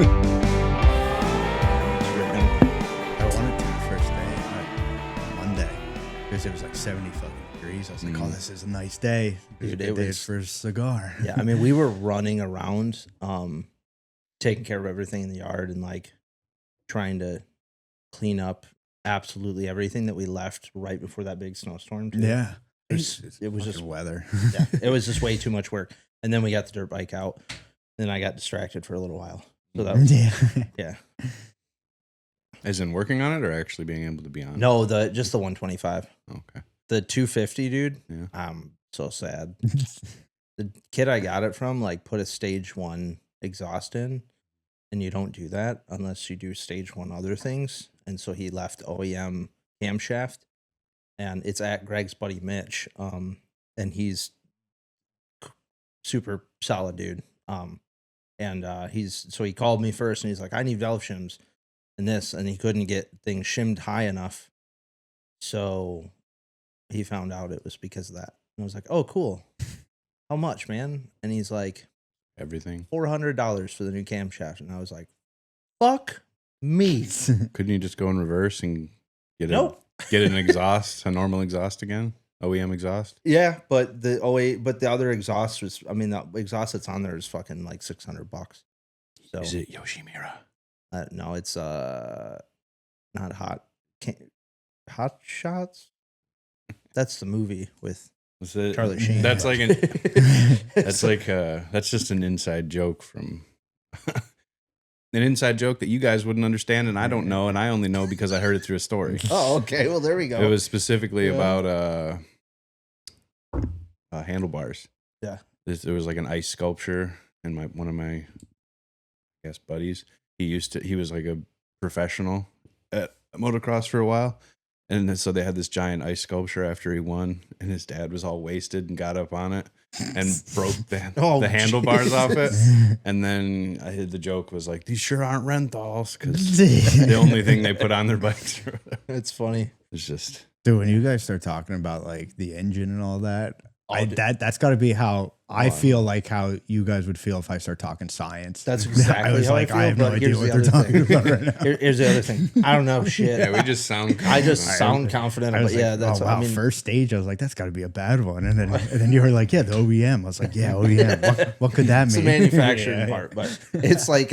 I wanted to the first day on Monday because it was like 70 fucking degrees. I was like, oh, this is a nice day. Dude, it was for a cigar. Yeah, I mean, we were running around, taking care of everything in the yard and like trying to clean up absolutely everything that we left right before that big snowstorm. Too. Yeah. It was just weather. Yeah, it was just way too much work. And then we got the dirt bike out. Then I got distracted for a little while. So that was, yeah. As in working on it or actually being able to be on it? No, just the 125. Okay. The 250, dude. Yeah. I'm so sad. The kid I got it from like put a stage 1 exhaust in, and you don't do that unless you do stage 1 other things. And so he left OEM camshaft, and it's at Greg's buddy Mitch. And he's super solid dude. So he called me first and he's like, I need valve shims and this, and he couldn't get things shimmed high enough. So he found out it was because of that. And I was like, oh, cool. How much, man? And he's like, everything. $400 for the new camshaft. And I was like, fuck me. Couldn't you just go in reverse and get get an exhaust, a normal exhaust again? OEM exhaust? Yeah, but the other exhaust was, I mean, the exhaust that's on there is fucking like $600. So is it Yoshimura? No, it's not Hot Shots. That's the movie with Charlie Sheen. That's like that's just an inside joke from an inside joke that you guys wouldn't understand, and I don't know, and I only know because I heard it through a story. Oh, okay. Well, there we go. It was specifically about handlebars. Yeah. There was like an ice sculpture, and one of my buddies, he was like a professional at motocross for a while. And so they had this giant ice sculpture after he won, and his dad was all wasted and got up on it and broke the handlebars off it. And then the joke was like, these sure aren't Rentals, because the only thing they put on their bikes. It's funny. It's just... Dude, when you guys start talking about like the engine and all that, that's got to be how I feel, like how you guys would feel if I start talking science. That's exactly I was how like, I feel, I have no idea what they're talking about right now. Here's the other thing. I don't know shit. Yeah, we just sound confident. I just sound confident. But yeah, that's oh, wow. I mean, first stage, I was like, that's got to be a bad one. And then you were like, yeah, the OEM. I was like, yeah, OEM. What could that mean? It's the manufacturing part, but it's like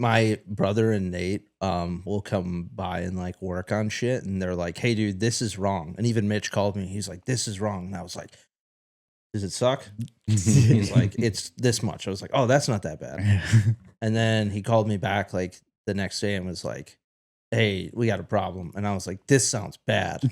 my brother and Nate will come by and like work on shit, and they're like, hey, dude, this is wrong. And even Mitch called me. He's like, this is wrong. And I was like, does it suck? He's like, it's this much. I was like, oh, that's not that bad. And then he called me back like the next day and was like, hey, we got a problem. And I was like, this sounds bad.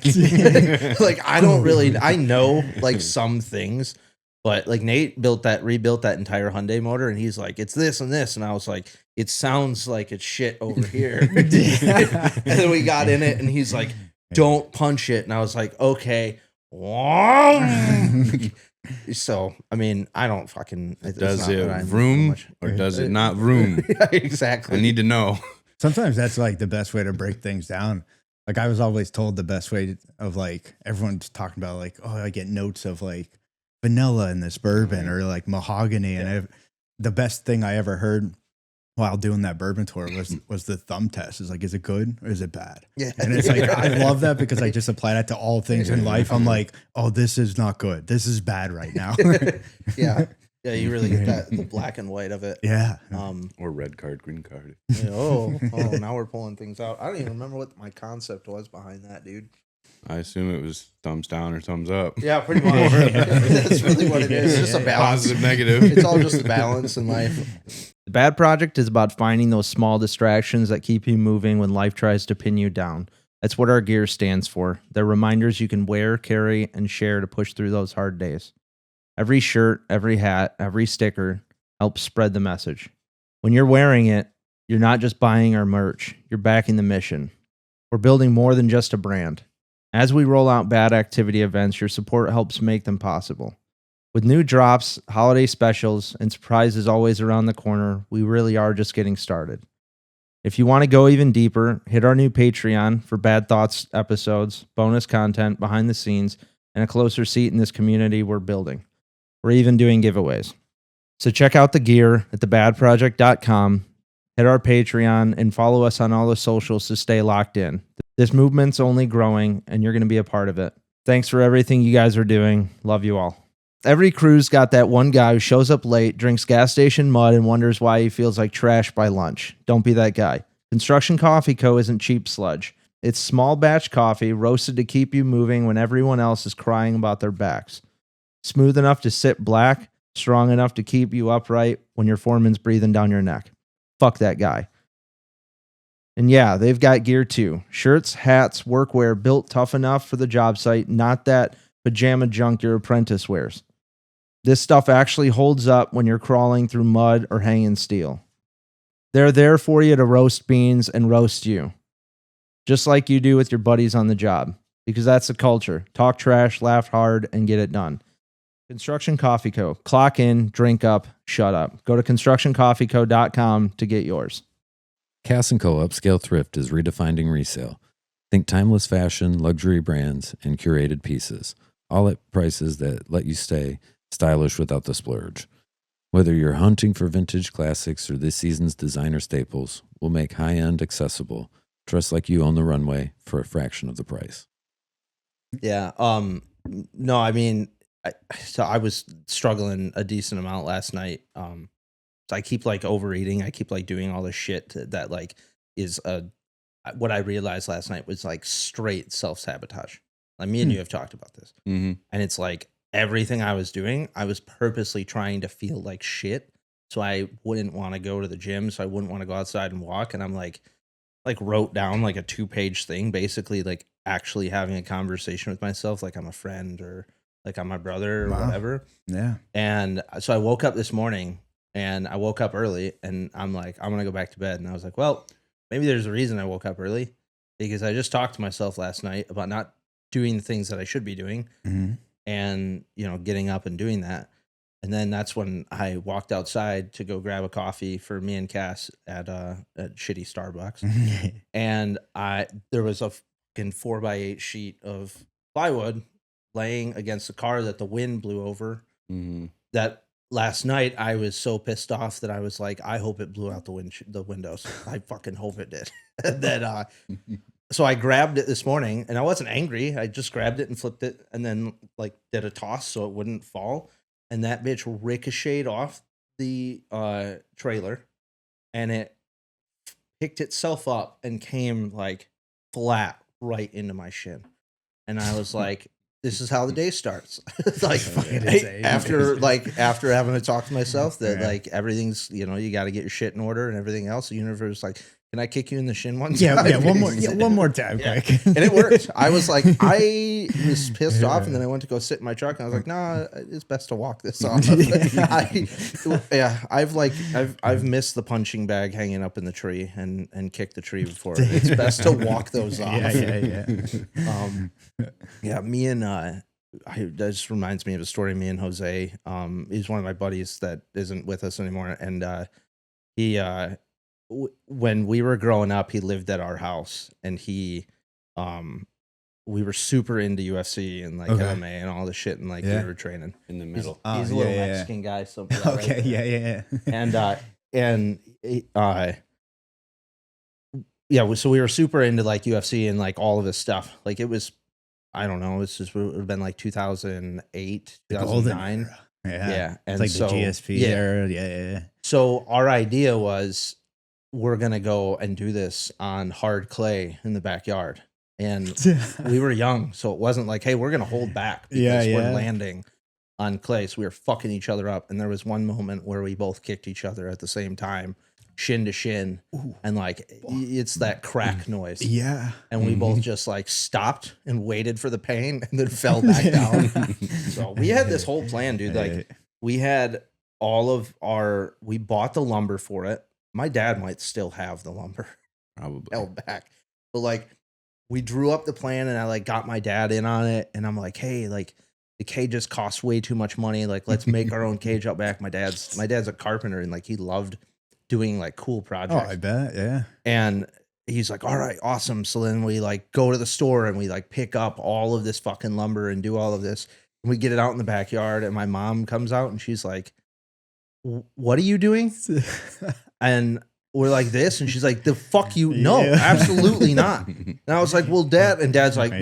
Like, I know like some things, but like Nate rebuilt that entire Hyundai motor, and he's like, it's this and this. And I was like, it sounds like it's shit over here. And then we got in it and he's like, don't punch it. And I was like, okay. So, I mean, I don't fucking... Does it vroom or does it not vroom? Exactly. I need to know. Sometimes that's like the best way to break things down. Like I was always told the best way of like, everyone's talking about like, oh, I get notes of like vanilla in this bourbon or like mahogany. Yeah. And the best thing I ever heard while doing that bourbon tour was the thumb test. Is like, is it good or is it bad? Yeah. And it's like, I love that because I just apply that to all things in life. I'm like, oh, this is not good. This is bad right now. Yeah. Yeah. You really get the black and white of it. Yeah. Or red card, green card. Yeah, now we're pulling things out. I don't even remember what my concept was behind that, dude. I assume it was thumbs down or thumbs up. Yeah, pretty much. That's really what it is. It's just a balance. Positive, negative. It's all just a balance in life. The Bad Project is about finding those small distractions that keep you moving when life tries to pin you down. That's what our gear stands for. They're reminders you can wear, carry, and share to push through those hard days. Every shirt, every hat, every sticker helps spread the message. When you're wearing it, you're not just buying our merch. You're backing the mission. We're building more than just a brand. As we roll out Bad activity events, your support helps make them possible. With new drops, holiday specials, and surprises always around the corner, we really are just getting started. If you want to go even deeper, hit our new Patreon for Bad Thoughts episodes, bonus content, behind the scenes, and a closer seat in this community we're building. We're even doing giveaways. So check out the gear at thebadproject.com. Hit our Patreon and follow us on all the socials to stay locked in. This movement's only growing, and you're going to be a part of it. Thanks for everything you guys are doing. Love you all. Every crew's got that one guy who shows up late, drinks gas station mud, and wonders why he feels like trash by lunch. Don't be that guy. Construction Coffee Co. isn't cheap sludge. It's small batch coffee roasted to keep you moving when everyone else is crying about their backs. Smooth enough to sit black, strong enough to keep you upright when your foreman's breathing down your neck. Fuck that guy. And yeah, they've got gear too. Shirts, hats, workwear built tough enough for the job site, not that pajama junk your apprentice wears. This stuff actually holds up when you're crawling through mud or hanging steel. They're there for you to roast beans and roast you. Just like you do with your buddies on the job. Because that's the culture. Talk trash, laugh hard, and get it done. Construction Coffee Co. Clock in, drink up, shut up. Go to constructioncoffeeco.com to get yours. Cass & Co. Upscale Thrift is redefining resale. Think timeless fashion, luxury brands, and curated pieces. All at prices that let you stay stylish without the splurge. Whether you're hunting for vintage classics or this season's designer staples, we'll make high-end accessible. Dress like you own the runway for a fraction of the price. Yeah. No, I mean, so I was struggling a decent amount last night. So I keep like overeating. I keep like doing all this shit that like is what I realized last night was like straight self-sabotage. Like me and you have talked about this. Mm-hmm. And it's like everything I was doing, I was purposely trying to feel like shit. So I wouldn't want to go to the gym. So I wouldn't want to go outside and walk. And I'm like wrote down like a 2-page thing, basically like actually having a conversation with myself. Like I'm a friend or like I'm my brother or whatever. Yeah. And so I woke up this morning and I woke up early and I'm like, I'm going to go back to bed. And I was like, well, maybe there's a reason I woke up early because I just talked to myself last night about not doing the things that I should be doing and, you know, getting up and doing that. And then that's when I walked outside to go grab a coffee for me and Cass at shitty Starbucks. And there was a fucking 4x8 sheet of plywood laying against the car that the wind blew over. That last night I was so pissed off that I was like, I hope it blew out the windows. I fucking hope it did. And then, so I grabbed it this morning and I wasn't angry. I just grabbed it and flipped it and then like did a toss so it wouldn't fall. And that bitch ricocheted off the trailer and it picked itself up and came like flat right into my shin. And I was like, this is how the day starts. Like after having to talk to myself that like everything's, you know, you got to get your shit in order and everything else. The universe like, can I kick you in the shin one time? Yeah, one more time, quick. And it worked. I was like, I was pissed off, and then I went to go sit in my truck, and I was like, nah, it's best to walk this off. I've missed the punching bag hanging up in the tree and kicked the tree before. It's best to walk those off. Me and that just reminds me of a story. Me and Jose, he's one of my buddies that isn't with us anymore, and he. When we were growing up, he lived at our house, and we were super into UFC and like MMA and all the shit, and like we were training in the middle. He's a little Mexican guy, so Okay, right so we were super into like UFC and like all of this stuff. Like it was, I don't know, it would have been like 2008, 2009. Yeah, and it's like the GSP era. Yeah. So our idea was, we're going to go and do this on hard clay in the backyard. And we were young, so it wasn't like, hey, we're going to hold back because we're landing on clay. So we were fucking each other up. And there was one moment where we both kicked each other at the same time, shin to shin. Ooh. And like, it's that crack noise. Yeah. And we both just like stopped and waited for the pain and then fell back down. So we had this whole plan, dude. Like we had we bought the lumber for it. My dad might still have the lumber probably held back, but like we drew up the plan and I like got my dad in on it. And I'm like, hey, like the cages cost way too much money. Like, let's make our own cage out back. My dad's a carpenter and like, he loved doing like cool projects. Oh, I bet. Yeah. And he's like, all right, awesome. So then we like go to the store and we like pick up all of this fucking lumber and do all of this. And we get it out in the backyard and my mom comes out and she's like, what are you doing? And we're like this, and she's like, the fuck you, no, Yeah. absolutely not. And I was like, well, Dad, and Dad's like,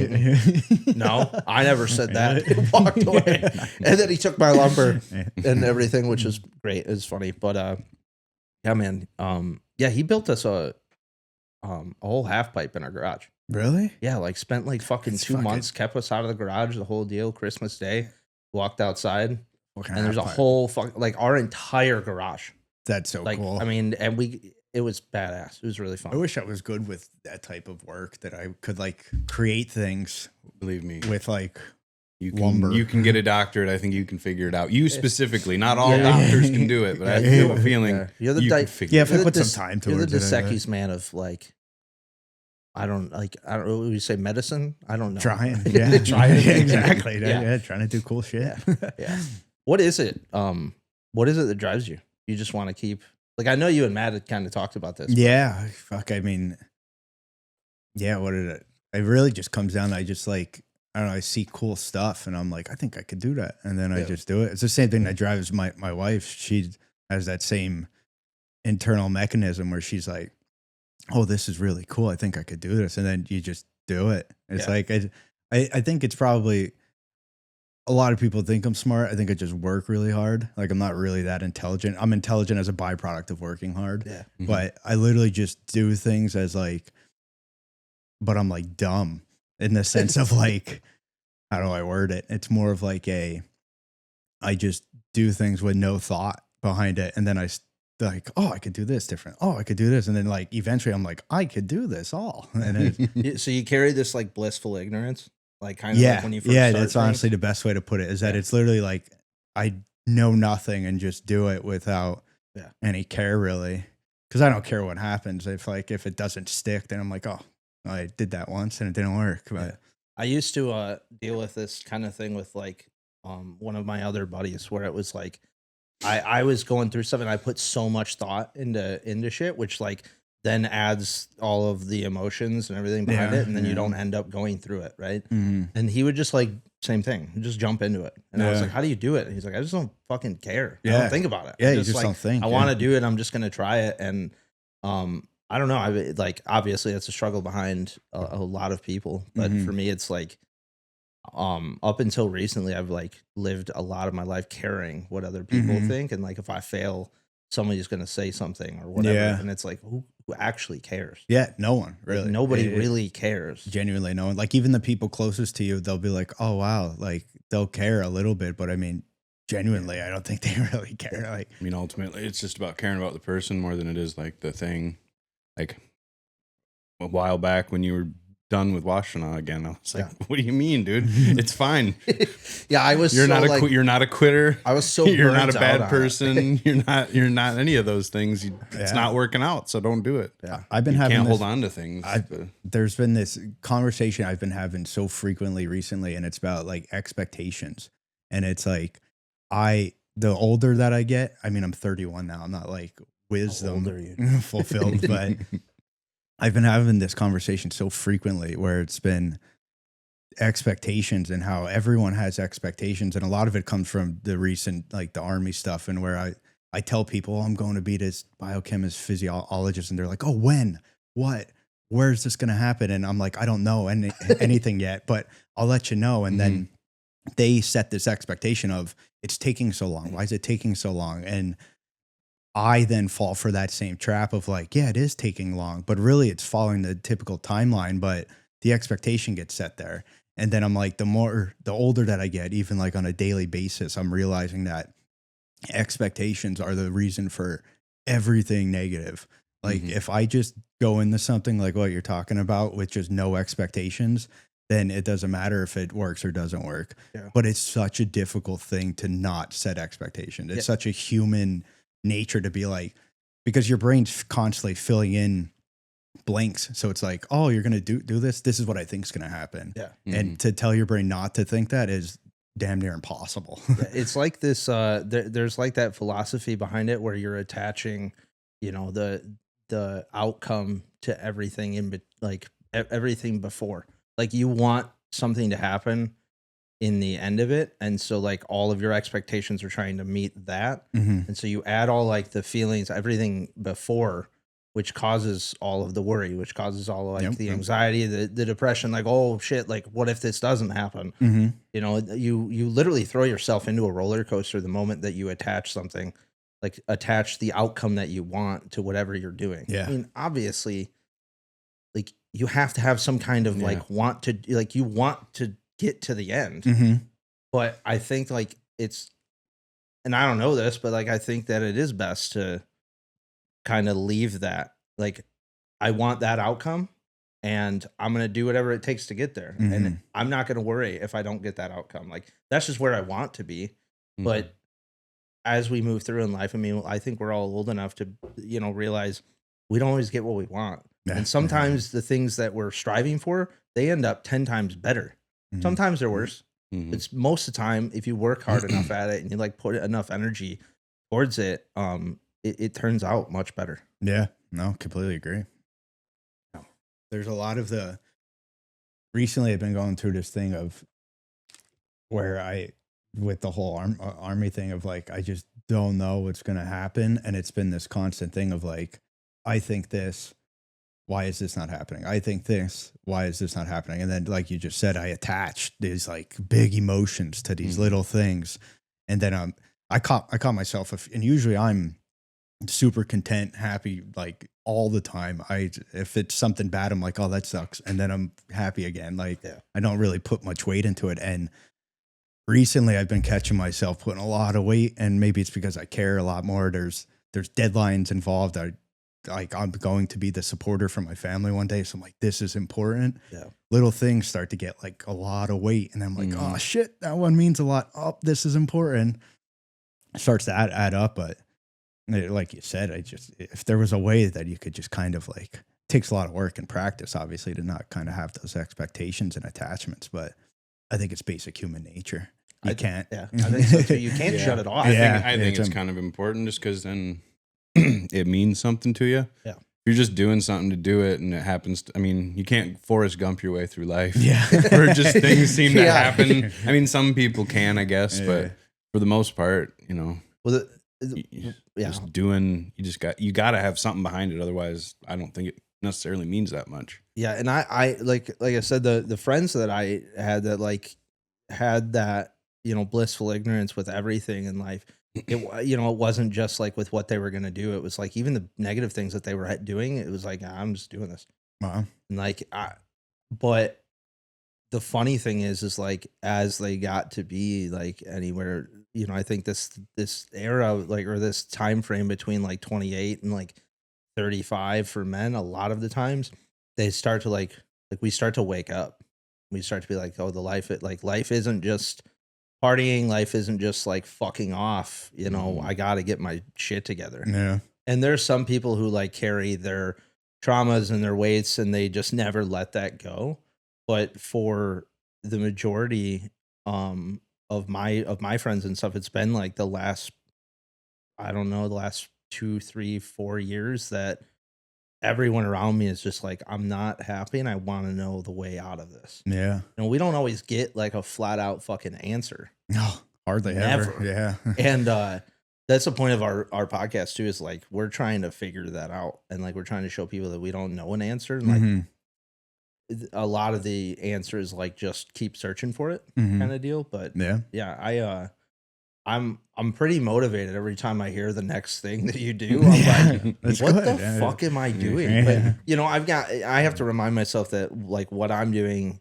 no, I never said that. And walked away. And then he took my lumber and everything, which was great. It was funny, but yeah, man, yeah, he built us a whole half pipe in our garage. Really? Yeah, like spent like fucking It's 2 months, kept us out of the garage, the whole deal. Christmas Day, walked outside, What kind and of there's a pipe? whole like our entire garage. That's so Like, cool. I mean, and it was badass. It was really fun. I wish I was good with that type of work, that I could like create things Believe me, with like you can lumber. you can get a doctorate. I think you can figure it out. You specifically, not all Yeah. doctors can do it, but I Yeah. have a feeling Yeah. You're the you di- can figure Yeah, it if out. I put the some time You're the towards it, Dos Equis man of like, I don't know. Would you say medicine? I don't know. trying. Yeah, Trying. exactly. Yeah. Yeah, trying to do cool shit. Yeah. What is it? What is it that drives you? You just want to keep, like, I know you and Matt had kind of talked about this. Yeah, fuck. I mean, yeah. What did it? It really just comes down to, I just like, I don't know. I see cool stuff, and I'm like, I think I could do that, and then I Yeah. just do it. It's the same thing that drives my wife. She has that same internal mechanism where she's like, oh, this is really cool. I think I could do this, and then you just do it. It's Yeah. like I think it's probably, a lot of people think I'm smart. I think I just work really hard. Like, I'm not really that intelligent. I'm intelligent as a byproduct of working hard. Yeah. Mhm. But I literally just do things as like, but I'm like dumb in the sense of like, how do I word it? It's more of like I just do things with no thought behind it. And then like, oh, I could do this different. Oh, I could do this. And then like, eventually I'm like, I could do this all. And So you carry this like blissful ignorance, like kind of yeah, like when you first yeah, start that's things? honestly the best way to put it, is that Yeah. it's literally like, I know nothing and just do it without Yeah. any care, really. Cause I don't care what happens. If it doesn't stick, then I'm like, oh, I did that once and it didn't work. But I used to deal with this kind of thing with like one of my other buddies, where it was like I was going through something. I put so much thought into shit, which like then adds all of the emotions and everything behind Yeah, it, and then you yeah. don't end up going through it, right? mhm. And he would just like same thing, just jump into it. And I was Yeah. like, "How do you do it?" And he's like, "I just don't fucking care. I Yeah. don't think about it. Yeah, I'm you just like, don't think. I yeah. want to do it. I'm just gonna try it." And I don't know. I like, obviously that's a struggle behind a lot of people, but Mhm. for me, it's like up until recently, I've like lived a lot of my life caring what other people Mhm. think, and like if I fail, somebody's gonna say something or whatever, Yeah. and it's like who actually cares? Yeah, no one Like, really. nobody It- really cares. genuinely no one. Like, even the people closest to you, they'll be like, oh wow, like they'll care a little bit, but I mean, genuinely, I don't think they really care. Like, I mean, ultimately, it's just about caring about the person more than it is like the thing. Like a while back when you were done with Washtenaw again, I was like, "What do you mean, dude? It's fine. Yeah, I was. You're so, not a like, you're not a quitter. I was so. You're not burnt a out bad on it. person. You're not any of those things. It's Yeah. not working out, so don't do it. Yeah. I've been You having can't this, hold on to things. but- there's been this conversation I've been having so frequently recently, and it's about like expectations. And it's like, the older that I get, I mean, I'm 31 now. I'm not like wisdom old are you? fulfilled, but I've been having this conversation so frequently where it's been expectations and how everyone has expectations. And a lot of it comes from the recent, like the army stuff, and where I tell people, oh, I'm going to be this biochemist, physiologist. And they're like, oh, when, what, where's this going to happen? And I'm like, I don't know anything yet, but I'll let you know. And then they set this expectation of, it's taking so long. Why is it taking so long? And I then fall for that same trap of like, yeah, it is taking long, but really it's following the typical timeline, but the expectation gets set there. And then I'm like, the older that I get, even like on a daily basis, I'm realizing that expectations are the reason for everything negative. Like if I just go into something like what you're talking about with just no expectations, then it doesn't matter if it works or doesn't work. Yeah. But it's such a difficult thing to not set expectations. It's Yeah. such a human nature to be like, because your brain's constantly filling in blanks. So it's like, oh, you're going to do this. This is what I think is going to happen. Yeah. And to tell your brain not to think that is damn near impossible. Yeah, it's like this there's like that philosophy behind it where you're attaching, you know, the outcome to everything everything before. Like you want something to happen in the end of it, and so like all of your expectations are trying to meet that. Mhm. And so you add all like the feelings, everything before, which causes all of the worry, which causes all of like the Yep. anxiety, the depression, like, oh shit, like what if this doesn't happen? Mhm. You know, you literally throw yourself into a roller coaster the moment that you attach something, like attach the outcome that you want to whatever you're doing. Yeah. I mean, obviously, like you have to have some kind of Yeah. like want to, like you want to get to the end. Mhm. But I think like it's, and I don't know this, but like I think that it is best to kind of leave that. Like, I want that outcome and I'm going to do whatever it takes to get there. Mhm. And I'm not going to worry if I don't get that outcome. Like, that's just where I want to be. But as we move through in life, I mean, I think we're all old enough to, you know, realize we don't always get what we want. Yeah. And sometimes the things that we're striving for, they end up 10 times better. Mhm. Sometimes they're worse. Mhm. It's most of the time, if you work hard enough at it and you like put enough energy towards it, it turns out much better. Yeah, no, completely agree. There's a lot of recently I've been going through this thing of where with the whole army thing of like, I just don't know what's going to happen. And it's been this constant thing of like, I think this, why is this not happening? I think this, why is this not happening? And then, like you just said, I attached these like big emotions to these little things. And then I caught myself, and usually I'm super content, happy, like all the time. If it's something bad, I'm like, oh, that sucks. And then I'm happy again. Like, I don't really put much weight into it. And recently I've been catching myself putting a lot of weight, and maybe it's because I care a lot more. There's deadlines involved. I'm going to be the supporter for my family one day. So I'm like, this is important. Yeah. Little things start to get like a lot of weight. And I'm like, oh shit, that one means a lot. Oh, this is important. It starts to add up. But like you said, if there was a way that you could just kind of like, it takes a lot of work and practice, obviously, to not kind of have those expectations and attachments. But I think it's basic human nature. You can't. Yeah. I think so too. You can't shut it off. I think it's kind of important just because then it means something to you. Yeah. If you're just doing something to do it and it happens, I mean, you can't Forrest Gump your way through life. Yeah. Where just things seem to happen. I mean, some people can, I guess, Yeah. but for the most part, you know, Well, just doing, you got to have something behind it. Otherwise, I don't think it necessarily means that much. Yeah. And I like I said, the friends that I had that like had that, you know, blissful ignorance with everything in life. It, you know, it wasn't just like with what they were going to do. It was like even the negative things that they were doing. It was like, I'm just doing this. Wow. And like, but the funny thing is like, as they got to be like anywhere, you know, I think this era, like, or this time frame between like 28 and like 35 for men, a lot of the times they start to like we start to wake up. We start to be like, oh, life isn't just partying. Life isn't just like fucking off. You know, I got to get my shit together. Yeah. And there's some people who like carry their traumas and their weights and they just never let that go. But for the majority of my friends and stuff, it's been like the last 2, 3, 4 years that everyone around me is just like, I'm not happy and I want to know the way out of this. Yeah. And we don't always get like a flat out fucking answer. No, hardly Never. ever. Yeah. And that's the point of our podcast too, is like we're trying to figure that out. And like we're trying to show people that we don't know an answer. And like a lot of the answer is like just keep searching for it kind of deal. But yeah, I'm pretty motivated every time I hear the next thing that you do. I'm like, what the fuck am I doing? Yeah. But you know, I have to remind myself that like what I'm doing,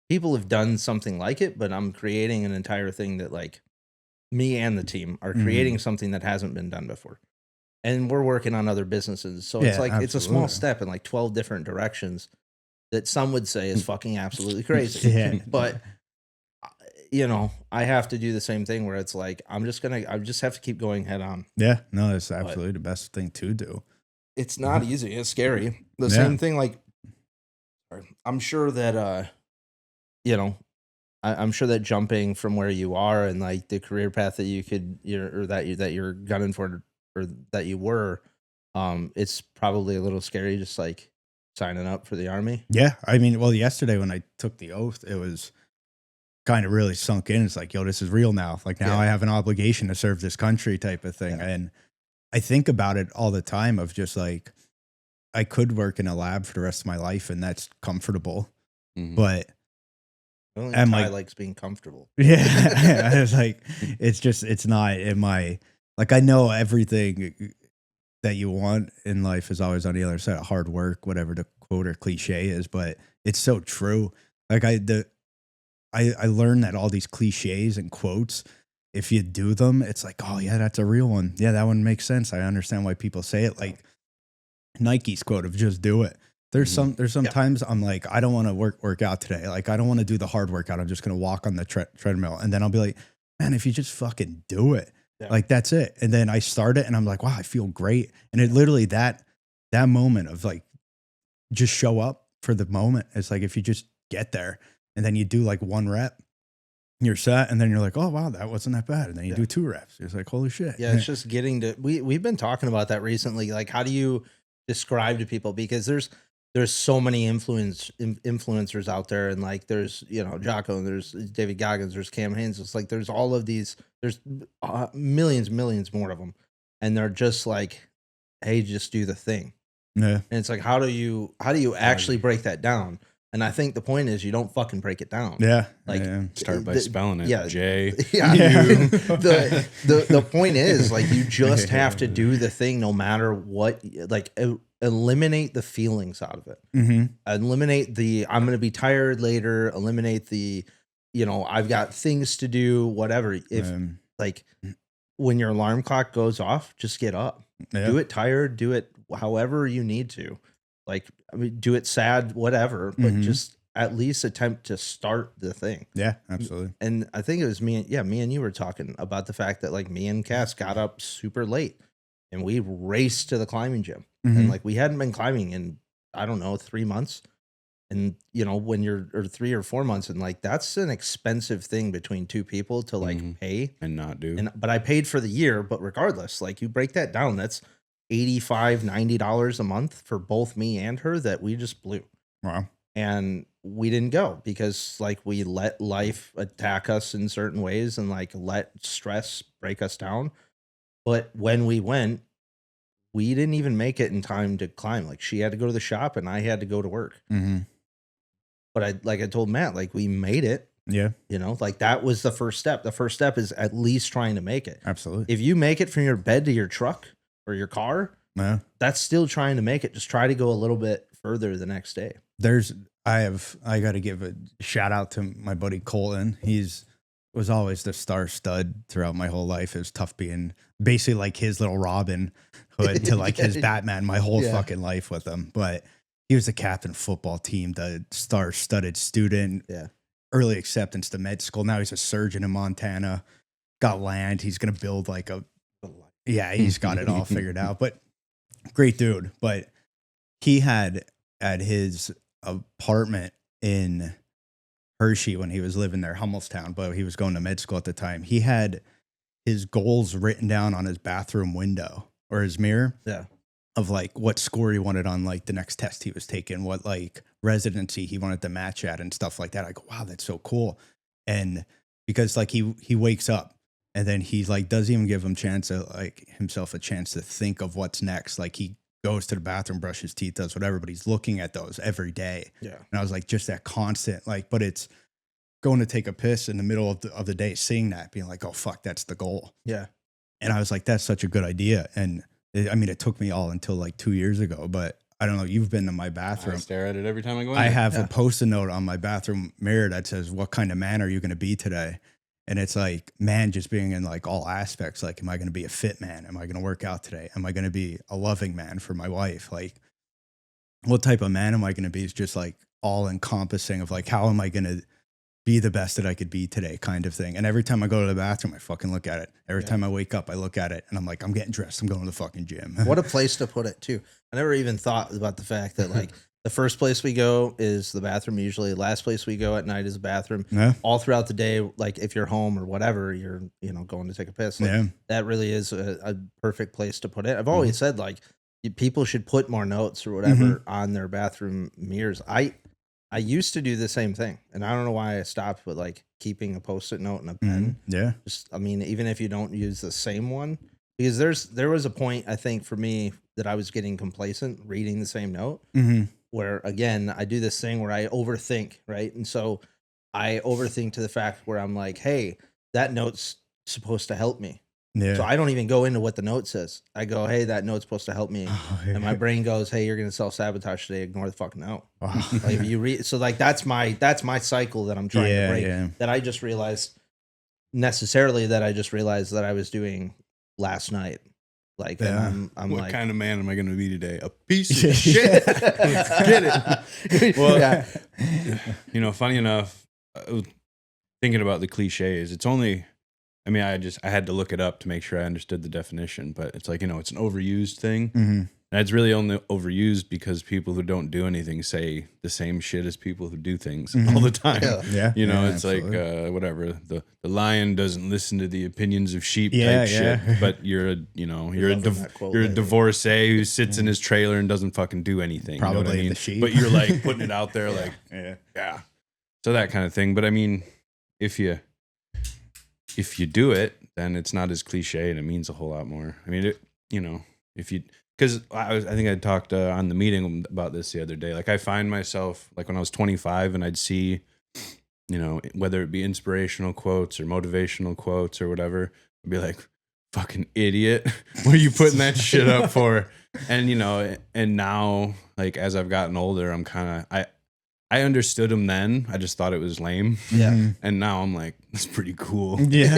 people have done something like it, but I'm creating an entire thing that like me and the team are creating something that hasn't been done before. And we're working on other businesses. So it's like, it's a small step in like 12 different directions that some would say is fucking absolutely crazy. But you know, I have to do the same thing where it's like, I just have to keep going head on. Yeah. No, it's absolutely the best thing to do. It's not easy. It's scary. The same thing. Like, I'm sure that, you know, I'm sure that jumping from where you are and like the career path that you're gunning for, or that you were, it's probably a little scary, just like signing up for the Army. Yeah. I mean, well, yesterday when I took the oath, it was kind of really sunk in. It's like, yo, this is real now. Like now I have an obligation to serve this country type of thing. And I think about it all the time of just like, I could work in a lab for the rest of my life and that's comfortable. Mhm. But I don't am think Ty I likes being comfortable. yeah, I was like, it's not in my, like, I know everything that you want in life is always on the other side of hard work, whatever the quote or cliche is, but it's so true. Like I learned that all these cliches and quotes, if you do them, it's like, oh yeah, that's a real one. Yeah, that one makes sense. I understand why people say it. Like Nike's quote of just do it. There's some times I'm like, I don't want to work out today. Like I don't want to do the hard workout. I'm just gonna walk on the treadmill, and then I'll be like, man, if you just fucking do it, like that's it. And then I start it, and I'm like, wow, I feel great. And it literally that moment of like, just show up for the moment. It's like if you just get there, and then you do like 1 rep, you're set, and then you're like, oh wow, that wasn't that bad. And then you do 2 reps. It's like, holy shit. Yeah, it's just getting to. We've been talking about that recently. Like, how do you describe to people, because there's so many influencers out there, and like there's Jocko, and there's David Goggins, there's Cam Haynes. It's like there's all of these, there's millions more of them, and they're just like, hey, just do the thing. Yeah. And it's like, how do you actually break that down? And I think the point is you don't fucking break it down. Yeah. Like start by spelling it. Yeah. J. Yeah. The point is like you just have to do the thing no matter what. Like eliminate the feelings out of it. Mm-hmm. Eliminate the I'm going to be tired later. Eliminate the I've got things to do. Whatever. If like when your alarm clock goes off, just get up. Yeah. Do it tired. Do it however you need to. Like, I mean, do it sad, whatever, but just at least attempt to start the thing. Yeah, absolutely. And I think it was me and you were talking about the fact that like me and Cass got up super late and we raced to the climbing gym. And like we hadn't been climbing in, I don't know, 3 months. And when you're, or 3 or 4 months, and like that's an expensive thing between 2 people to like pay and not do. But I paid for the year, but regardless, like you break that down, that's $85-$90 a month for both me and her that we just blew. Wow. And we didn't go because like we let life attack us in certain ways and like let stress break us down. But when we went, we didn't even make it in time to climb. Like she had to go to the shop and I had to go to work. But I told Matt, like we made it. Yeah. Like that was the first step. The first step is at least trying to make it. Absolutely. If you make it from your bed to your truck or your car, that's still trying to make it. Just try to go a little bit further the next day. I got to give a shout out to my buddy Colton. Was always the star stud throughout my whole life. It was tough being basically like his little Robin Hood to like his Batman my whole fucking life with him. But he was the captain of football team, the star studded student, early acceptance to med school. Now he's a surgeon in Montana, got land. He's going to build like he's got it all figured out, but great dude. But he had at his apartment in Hershey when he was living there, Hummelstown, but he was going to med school at the time. He had his goals written down on his bathroom window or his mirror. Yeah. Of like what score he wanted on like the next test he was taking, what like residency he wanted to match at and stuff like that. I go, wow, that's so cool. And because like he wakes up and then he's like, doesn't even give himself a chance to think of what's next. Like he goes to the bathroom, brushes his teeth, does whatever, but he's looking at those every day. Yeah. And I was like, just that constant, like, but it's going to take a piss in the middle of the day, seeing that, being like, oh fuck, that's the goal. Yeah. And I was like, that's such a good idea. And it took me all until like 2 years ago, but I don't know. You've been to my bathroom. I stare at it every time I go in. I have a Post-it note on my bathroom mirror that says, what kind of man are you going to be today? And it's like, man, just being in like all aspects. Like, am I going to be a fit man? Am I going to work out today? Am I going to be a loving man for my wife? Like, what type of man am I going to be? Is just like all encompassing of like, how am I going to be the best that I could be today kind of thing. And every time I go to the bathroom, I fucking look at it. Every time I wake up, I look at it and I'm like, I'm getting dressed. I'm going to the fucking gym. What a place to put it too. I never even thought about the fact that like the first place we go is the bathroom. Usually the last place we go at night is the bathroom. Yeah. All throughout the day, like if you're home or whatever, you're, going to take a piss. Like, that really is a perfect place to put it. I've always said like people should put more notes or whatever on their bathroom mirrors. I used to do the same thing, and I don't know why I stopped with like keeping a Post-it note and a pen. Yeah. Just, even if you don't use the same one, because there was a point, I think for me, that I was getting complacent reading the same note. Mm-hmm. Where again, I do this thing where I overthink, right? And so I overthink to the fact where I'm like, hey, that note's supposed to help me. Yeah. So I don't even go into what the note says. I go, hey, that note's supposed to help me. And my brain goes, hey, you're gonna self-sabotage today. Ignore the fucking note. Like if you read, so like that's my cycle that I'm trying to break. That I just realized that I was doing last night. Like and I'm what like, kind of man am I going to be today? A piece of shit. Get it? Well, you know, funny enough, thinking about the cliches, it's only. I mean, I had to look it up to make sure I understood the definition, but it's like, you know, it's an overused thing. Mm-hmm. And it's really only overused because people who don't do anything say the same shit as people who do things all the time. Yeah. You know, it's absolutely. like, whatever. The lion doesn't listen to the opinions of sheep type shit, but you're a divorcee who sits in his trailer and doesn't fucking do anything. Probably you know what I mean? the sheep. But you're like putting it out there like, yeah. So that kind of thing. But I mean, if you do it, then it's not as cliche and it means a whole lot more. I mean, because I think I talked on the meeting about this the other day. Like I find myself like when I was 25 and I'd see, you know, whether it be inspirational quotes or motivational quotes or whatever, I'd be like, fucking idiot. What are you putting that shit up for? And, you know, and now like as I've gotten older, I'm kind of, I understood him then. I just thought it was lame. yeah. And now I'm like, that's pretty cool. Yeah.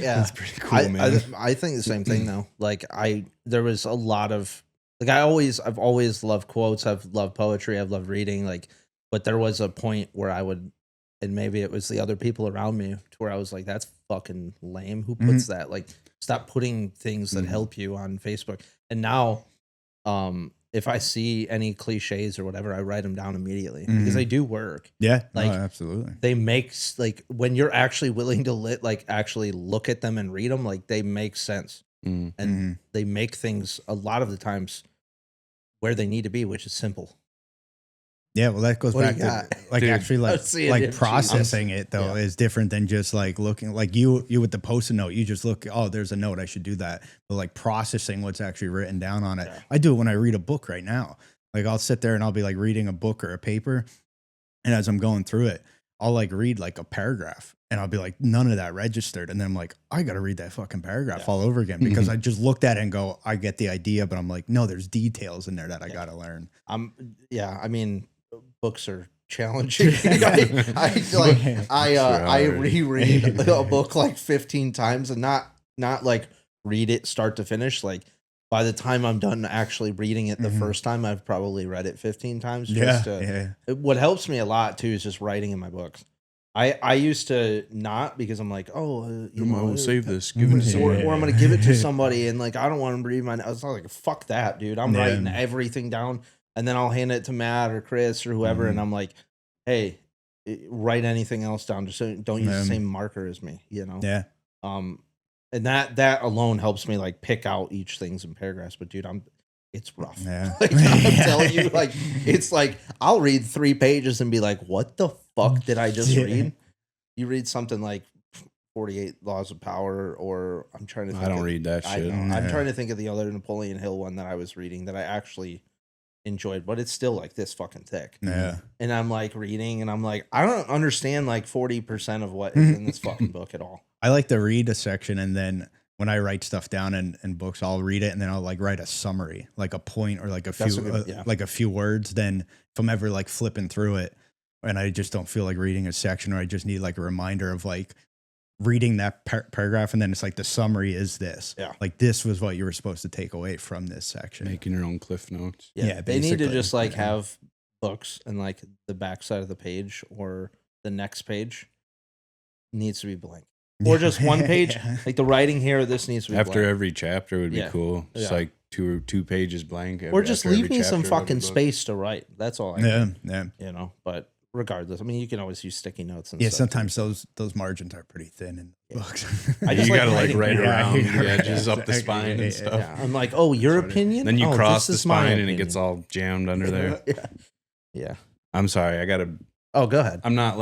Yeah. That's pretty cool, man. I think the same thing though. Like there was a lot of like I've always loved quotes. I've loved poetry. I've loved reading. Like, but there was a point where I would, and maybe it was the other people around me, to where I was like, "That's fucking lame. Who puts that? Like, stop putting things that help you on Facebook." And now, if I see any cliches or whatever, I write them down immediately because they do work. Yeah. Like absolutely. they make like when you're actually willing to actually look at them and read them, like they make sense and they make things a lot of the times where they need to be, which is simple. Yeah, well, that goes back to like Dude, actually like processing it though is different than just like looking like you with the Post-it note. You just look, oh, there's a note, I should do that. But like processing what's actually written down on it. Yeah. I do it when I read a book right now. Like I'll sit there and I'll be like reading a book or a paper, and as I'm going through it, I'll like read like a paragraph, and I'll be like, none of that registered, and then I'm like, I got to read that fucking paragraph all over again because I just looked at it and go, I get the idea, but I'm like, no, there's details in there that I got to learn. I mean. Books are challenging. I reread a book like 15 times and not like read it start to finish. Like by the time I'm done actually reading it the first time, I've probably read it 15 times. What helps me a lot too is just writing in my books. I used to not because I'm like, I'll save this, give it to somebody. Or I'm going to give it to somebody and like, I don't want them to read my, I was like, fuck that, dude. I'm writing everything down. And then I'll hand it to Matt or Chris or whoever, and I'm like, "Hey, write anything else down. Just don't use the same marker as me." You know. Yeah. And that alone helps me like pick out each things in paragraphs. But dude, it's rough. Yeah. Like, I'm telling you, like it's like I'll read 3 pages and be like, "What the fuck did I just read?" You read something like 48 Laws of Power, or I'm trying to think. I don't read that shit. I'm trying to think of the other Napoleon Hill one that I was reading that I actually enjoyed, but it's still like this fucking thick. Yeah. And I'm like reading and I'm like, I don't understand like 40% of what is in this fucking book at all. I like to read a section, and then when I write stuff down in books, I'll read it and then I'll like write a summary, like a point or like a few words. Then if I'm ever like flipping through it and I just don't feel like reading a section, or I just need like a reminder of like reading that paragraph, and then it's like the summary is this. Yeah. Like this was what you were supposed to take away from this section. Making your own cliff notes. Yeah, they need to just like have books and like the back side of the page or the next page needs to be blank. Or just one page. Like the writing here, this needs to be after blank. every chapter would be cool. Just like two pages blank. Or just leave me some fucking space to write. That's all I need. Yeah. You know, but regardless, I mean, you can always use sticky notes and stuff. Sometimes those margins are pretty thin in books. I just you gotta like write around the edges edges up the spine and stuff. Yeah. I'm like, oh, your opinion? Then you cross this the is my spine and opinion. it gets all jammed under there. Yeah. I'm sorry, I gotta. Oh, go ahead. I'm not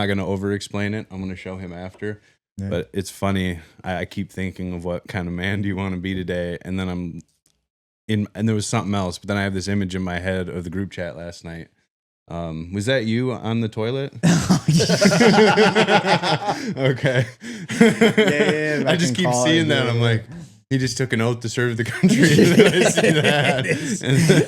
gonna over explain it. I'm gonna show him after. Yeah. But it's funny. I keep thinking of what kind of man do you want to be today, and then and there was something else, but then I have this image in my head of the group chat last night. Was that you on the toilet? Okay. Yeah, I just keep seeing that. I'm like, he just took an oath to serve the country. And then I see that.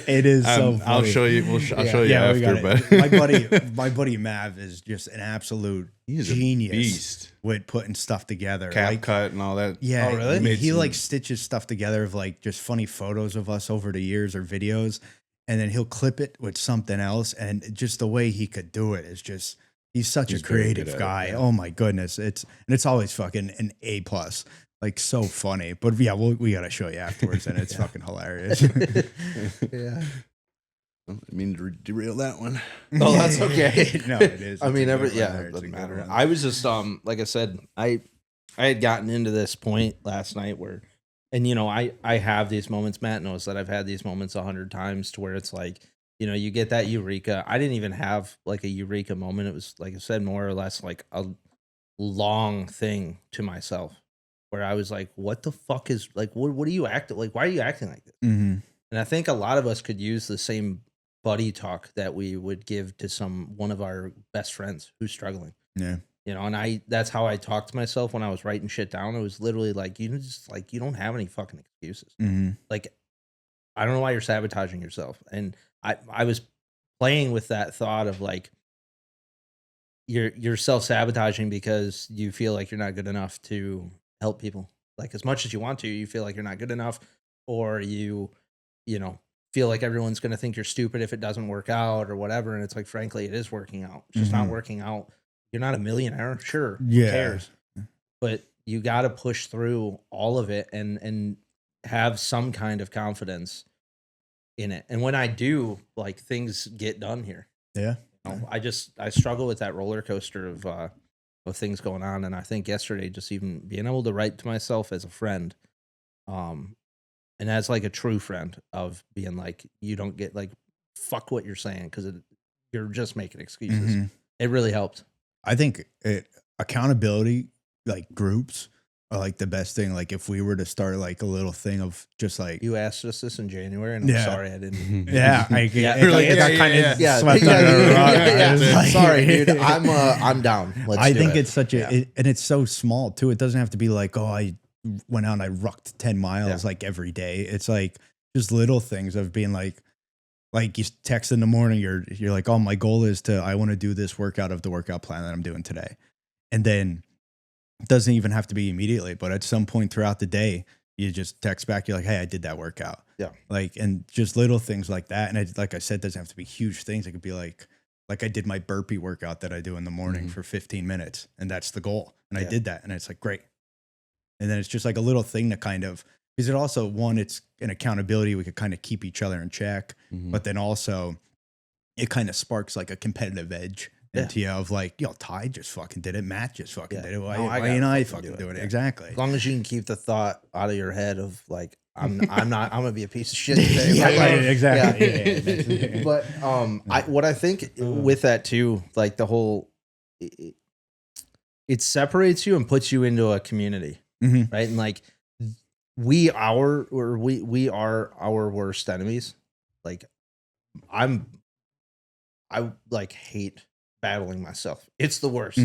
It is so funny. I'll show you. I'll show you after. But my buddy Mav is just an absolute he's genius a beast with putting stuff together, cap cut and all that. Yeah, oh, really? He like stitches stuff together of like just funny photos of us over the years or videos, and then he'll clip it with something else, and just the way he could do it is just he's such a creative guy. Oh my goodness, it's always fucking an A+. Like so funny, but yeah, we gotta show you afterwards, and it's fucking hilarious. Yeah. I mean to derail that one. Oh, that's okay. No, it is. I mean, it It's doesn't a good matter. one. I was just like I said, I had gotten into this point last night where, and you know, I have these moments. Matt knows that I've had these moments 100 times to where it's like, you know, you get that eureka. I didn't even have like a eureka moment. It was like I said, more or less like a long thing to myself, where I was like, what the fuck is like, what are you acting like? Why are you acting like this? Mm-hmm. And I think a lot of us could use the same buddy talk that we would give to one of our best friends who's struggling. Yeah. You know, and that's how I talked to myself when I was writing shit down. It was literally like, you don't have any fucking excuses. Mm-hmm. Like, I don't know why you're sabotaging yourself. And I was playing with that thought of like, you're self-sabotaging because you feel like you're not good enough to help people. Like as much as you want to, you feel like you're not good enough, or you know, feel like everyone's going to think you're stupid if it doesn't work out or whatever. And it's like, frankly, it is working out. It's just not working out. You're not a millionaire. Sure. Who cares? But you got to push through all of it and have some kind of confidence in it. And when I do, like, things get done here. Yeah. You know, I struggle with that roller coaster of things going on. And I think yesterday, just even being able to write to myself as a friend, and as like a true friend, of being like, you don't get like, fuck what you're saying, because you're just making excuses. Mm-hmm. It really helped. I think accountability, like groups, are like the best thing. Like if we were to start like a little thing of just like, You asked us this in January, and I'm sorry I didn't. yeah, it got kind of yeah, swept under the rug. I was like- Sorry, dude. I'm down. I think it's such and it's so small too. It doesn't have to be like, oh, I went out and I rucked 10 miles like every day. It's like just little things of being like you text in the morning, you're like, oh, my goal is I want to do this workout of the workout plan that I'm doing today. And then it doesn't even have to be immediately, but at some point throughout the day, you just text back. You're like, hey, I did that workout. Yeah. Like, and just little things like that. And it, like I said, doesn't have to be huge things. It could be like I did my burpee workout that I do in the morning for 15 minutes, and that's the goal. And I did that, and it's like, great. And then it's just like a little thing to kind of, because it also, one, it's an accountability. We could kind of keep each other in check, but then also it kind of sparks like a competitive edge into you of like, yo, Ty just fucking did it. Matt just fucking did it. Why ain't I fucking doing it? Exactly. As long as you can keep the thought out of your head of like, I'm gonna be a piece of shit today. Yeah, Right? exactly. Yeah. But what I think with that too, like the whole, it separates you and puts you into a community, right? And like we are our worst enemies. Like I like hate battling myself. It's the worst.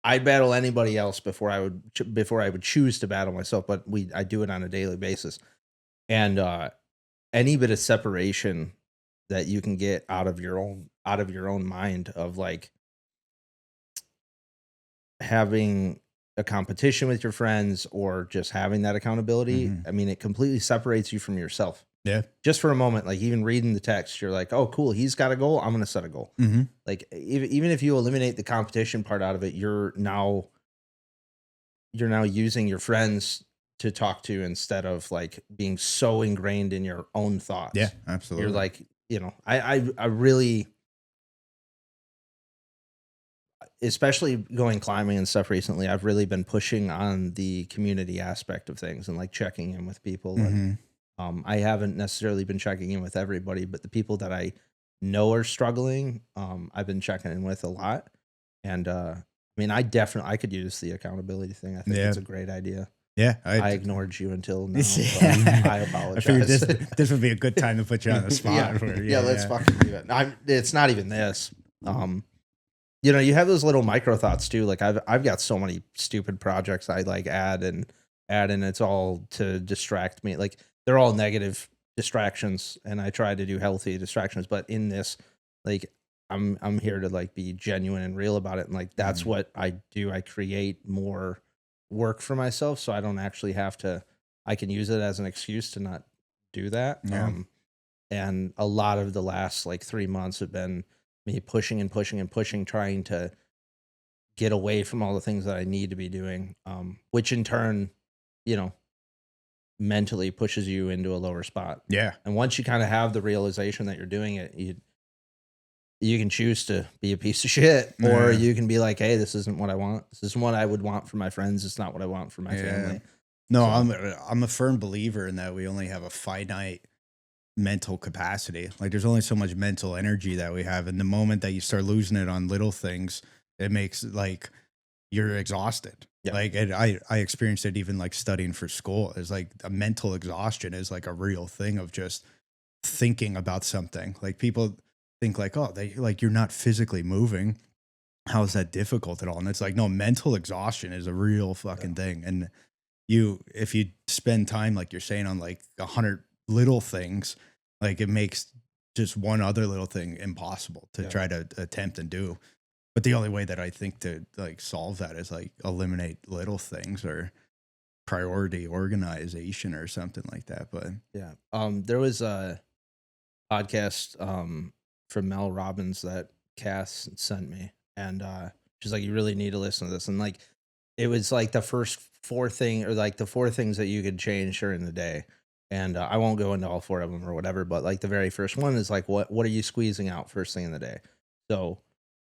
I'd battle anybody else before I would choose to battle myself, but I do it on a daily basis. And any bit of separation that you can get out of your own mind of like having a competition with your friends or just having that accountability, I mean, it completely separates you from yourself. Yeah. Just for a moment, like even reading the text, you're like, oh, cool, he's got a goal, I'm going to set a goal. Like even if you eliminate the competition part out of it, you're now using your friends to talk to instead of like being so ingrained in your own thoughts. Yeah, absolutely. You're like, you know, I really, especially going climbing and stuff recently, I've really been pushing on the community aspect of things and like checking in with people. And, I haven't necessarily been checking in with everybody, but the people that I know are struggling, I've been checking in with a lot. And I mean, I could use the accountability thing. I think it's a great idea. Yeah, I ignored you until now. Yeah. I I apologize. figured this would be a good time to put you on the spot. Let's fucking do it. It's not even this. You have those little micro thoughts too. Like I've got so many stupid projects I like add, and it's all to distract me. Like they're all negative distractions, and I try to do healthy distractions. But in this, like I'm here to like be genuine and real about it, and like that's what I do. I create more work for myself, so I don't actually have to. I can use it as an excuse to not do that. Yeah. And a lot of the last like 3 months have been me pushing and pushing and pushing, trying to get away from all the things that I need to be doing, which in turn, mentally pushes you into a lower spot. Yeah. And once you kind of have the realization that you're doing it, you can choose to be a piece of shit, or you can be like, hey, this isn't what I want. This isn't what I would want for my friends. It's not what I want for my family. No, so. I'm a firm believer in that we only have a finite mental capacity. Like there's only so much mental energy that we have. And the moment that you start losing it on little things, it makes like you're exhausted. Yeah. Like I experienced it even like studying for school. It's like a mental exhaustion is like a real thing of just thinking about something. Like people think like, oh, you're not physically moving. How is that difficult at all? And it's like, no, mental exhaustion is a real fucking thing. And if you spend time, like you're saying, on like 100 little things, like it makes just one other little thing impossible to try to attempt and do. But the only way that I think to like solve that is like eliminate little things or priority organization or something like that. But there was a podcast from Mel Robbins that Cass sent me, and she's like, you really need to listen to this. And like it was like the first four things that you could change during the day. And I won't go into all four of them or whatever, but like the very first one is like, what are you squeezing out first thing in the day? So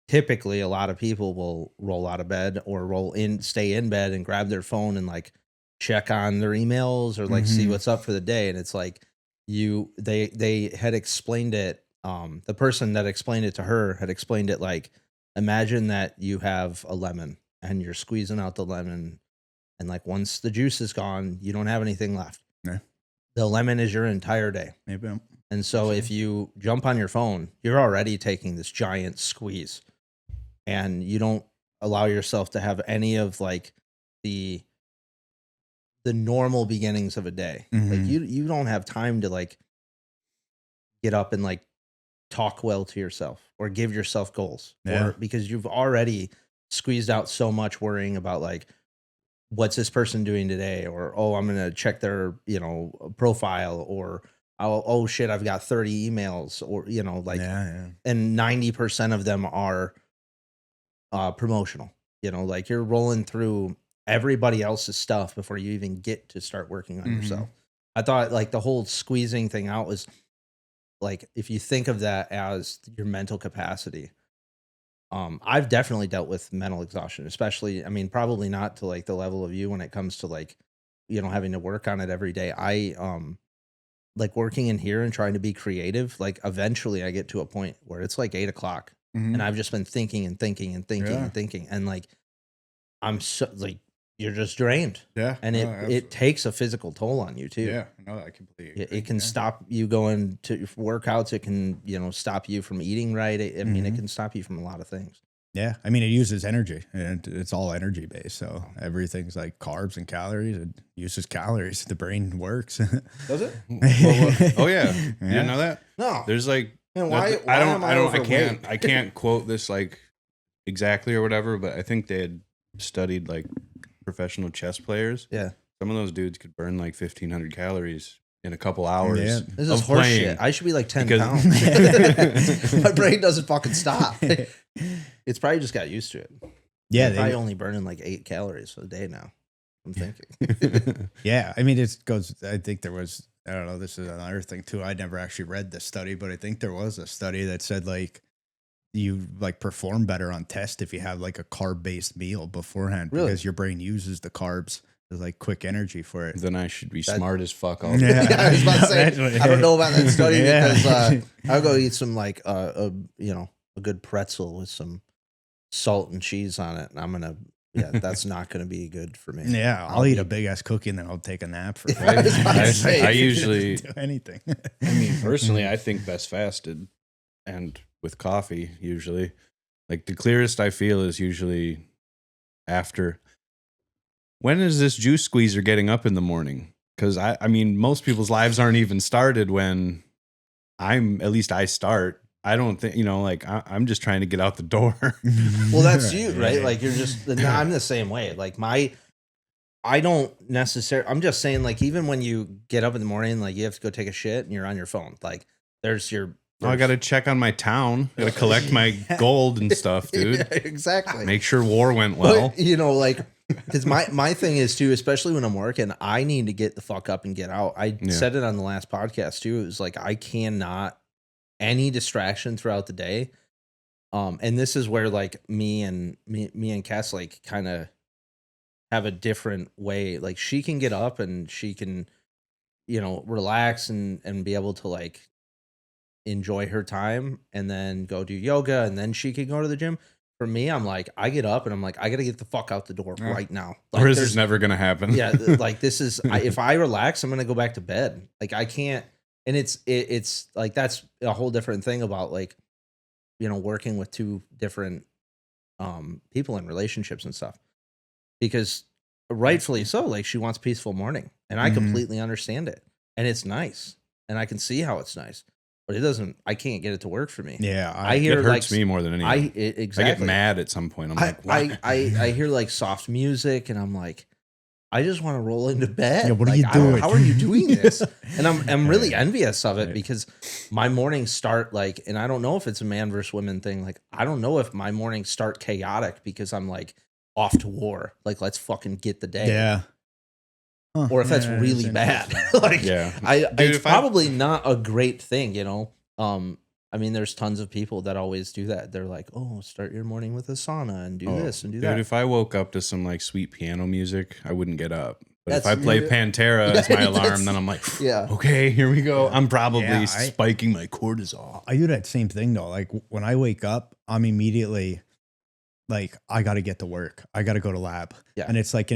typically a lot of people will roll out of bed or stay in bed and grab their phone and like check on their emails or like see what's up for the day. And it's like they had explained it. The person that explained it to her had explained it like, imagine that you have a lemon and you're squeezing out the lemon, and like once the juice is gone, you don't have anything left. Yeah. The lemon is your entire day. Maybe. And so if you jump on your phone, you're already taking this giant squeeze, and you don't allow yourself to have any of like the normal beginnings of a day. Like you don't have time to like get up and like talk well to yourself or give yourself goals, or because you've already squeezed out so much worrying about like, what's this person doing today? Or, oh, I'm going to check their, profile, or, oh shit, I've got 30 emails, or, and 90% of them are promotional, like you're rolling through everybody else's stuff before you even get to start working on yourself. I thought like the whole squeezing thing out was like, if you think of that as your mental capacity, I've definitely dealt with mental exhaustion, especially, I mean, probably not to like the level of you when it comes to like, having to work on it every day. I, like working in here and trying to be creative, like eventually I get to a point where it's like 8 o'clock and I've just been thinking and thinking and thinking and thinking. And like, I'm so like, you're just drained. Yeah. And it takes a physical toll on you too. Yeah. No, I completely agree. It can stop you going to workouts. It can, stop you from eating right. I mean, it can stop you from a lot of things. Yeah. I mean, it uses energy, and it's all energy based. So everything's like carbs and calories. It uses calories. The brain works. Does it? Oh yeah. You didn't know that? No. There's like, man, I can't quote this like exactly or whatever, but I think they had studied like professional chess players. Yeah. Some of those dudes could burn like 1,500 calories in a couple hours. Yeah. This is horse shit. I should be like 10 pounds. My brain doesn't fucking stop. It's probably just got used to it. Yeah. I'm probably only burning like 8 calories a day now, I'm thinking. Yeah. I mean, I think there was, I don't know, this is another thing too. I never actually read the study, but I think there was a study that said like, you like perform better on test if you have like a carb based meal beforehand, because your brain uses the carbs as like quick energy for it. Then I should be smart as fuck all day. Yeah, I was about to say, I don't know about that study because I'll go eat some like a good pretzel with some salt and cheese on it, and I'm gonna yeah, that's not going to be good for me. Yeah, I'll eat a big ass cookie and then I'll take a nap for. I, I I usually, do anything. I mean, personally, I think best fasted and with coffee usually. Like the clearest I feel is usually after. When is this juice squeezer getting up in the morning? Because I mean, most people's lives aren't even started when at least I start. I don't think, like I'm just trying to get out the door. Well, that's you, right? Like you're just, I'm the same way. Like I don't necessarily, I'm just saying, like, even when you get up in the morning, like you have to go take a shit and you're on your phone. Like there's I got to check on my town. Got to collect my gold and stuff, dude. Yeah, exactly. Make sure war went well. But, like, because my thing is too, especially when I'm working, I need to get the fuck up and get out. I said it on the last podcast too. It was like, I cannot, any distraction throughout the day. And this is where like me and Cass like kind of have a different way. Like she can get up and she can, relax and be able to like enjoy her time and then go do yoga and then she can go to the gym. For me, I'm like, I get up and I'm like, I got to get the fuck out the door right now. Like, or is this never going to happen? Yeah. Like this is, if I relax, I'm going to go back to bed. Like I can't, and it's like, that's a whole different thing about like, working with two different people in relationships and stuff, because rightfully so, like she wants a peaceful morning and I completely understand it and it's nice and I can see how it's nice. But it doesn't. I can't get it to work for me. Yeah, I hear it hurts me more than anything. Exactly. I get mad at some point. I'm like, why? I hear like soft music, and I'm like, I just want to roll into bed. Yeah, what are like, you doing? How are you doing this? And I'm really envious of it because my mornings start like, and I don't know if it's a man versus women thing. Like, I don't know if my mornings start chaotic because I'm like off to war. Like, let's fucking get the day. Yeah. Huh, or if that's really bad. Like, yeah. It's probably not a great thing, I mean, there's tons of people that always do that. They're like, oh, start your morning with a sauna and do this and do that. Dude, if I woke up to some like sweet piano music, I wouldn't get up. But That's if I play Pantera as my alarm, then I'm like, yeah, okay, here we go. I'm probably spiking my cortisol. I do that same thing though. Like when I wake up, I'm immediately like, I got to get to work. I got to go to lab. Yeah. And it's like,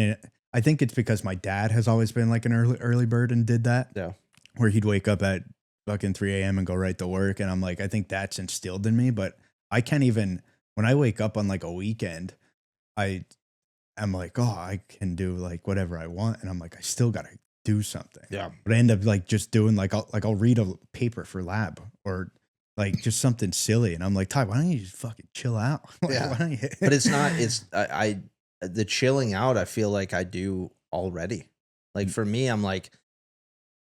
I think it's because my dad has always been like an early bird and did that. Yeah. Where he'd wake up at fucking 3 a.m. and go right to work. And I'm like, I think that's instilled in me, but I can't even, when I wake up on like a weekend, I'm like, oh, I can do like whatever I want. And I'm like, I still got to do something. Yeah. But I end up like just doing I'll read a paper for lab or like just something silly. And I'm like, Ty, why don't you just fucking chill out? Like, yeah. Why don't you? But it's not, the chilling out, I feel like I do already. Like for me, I'm like,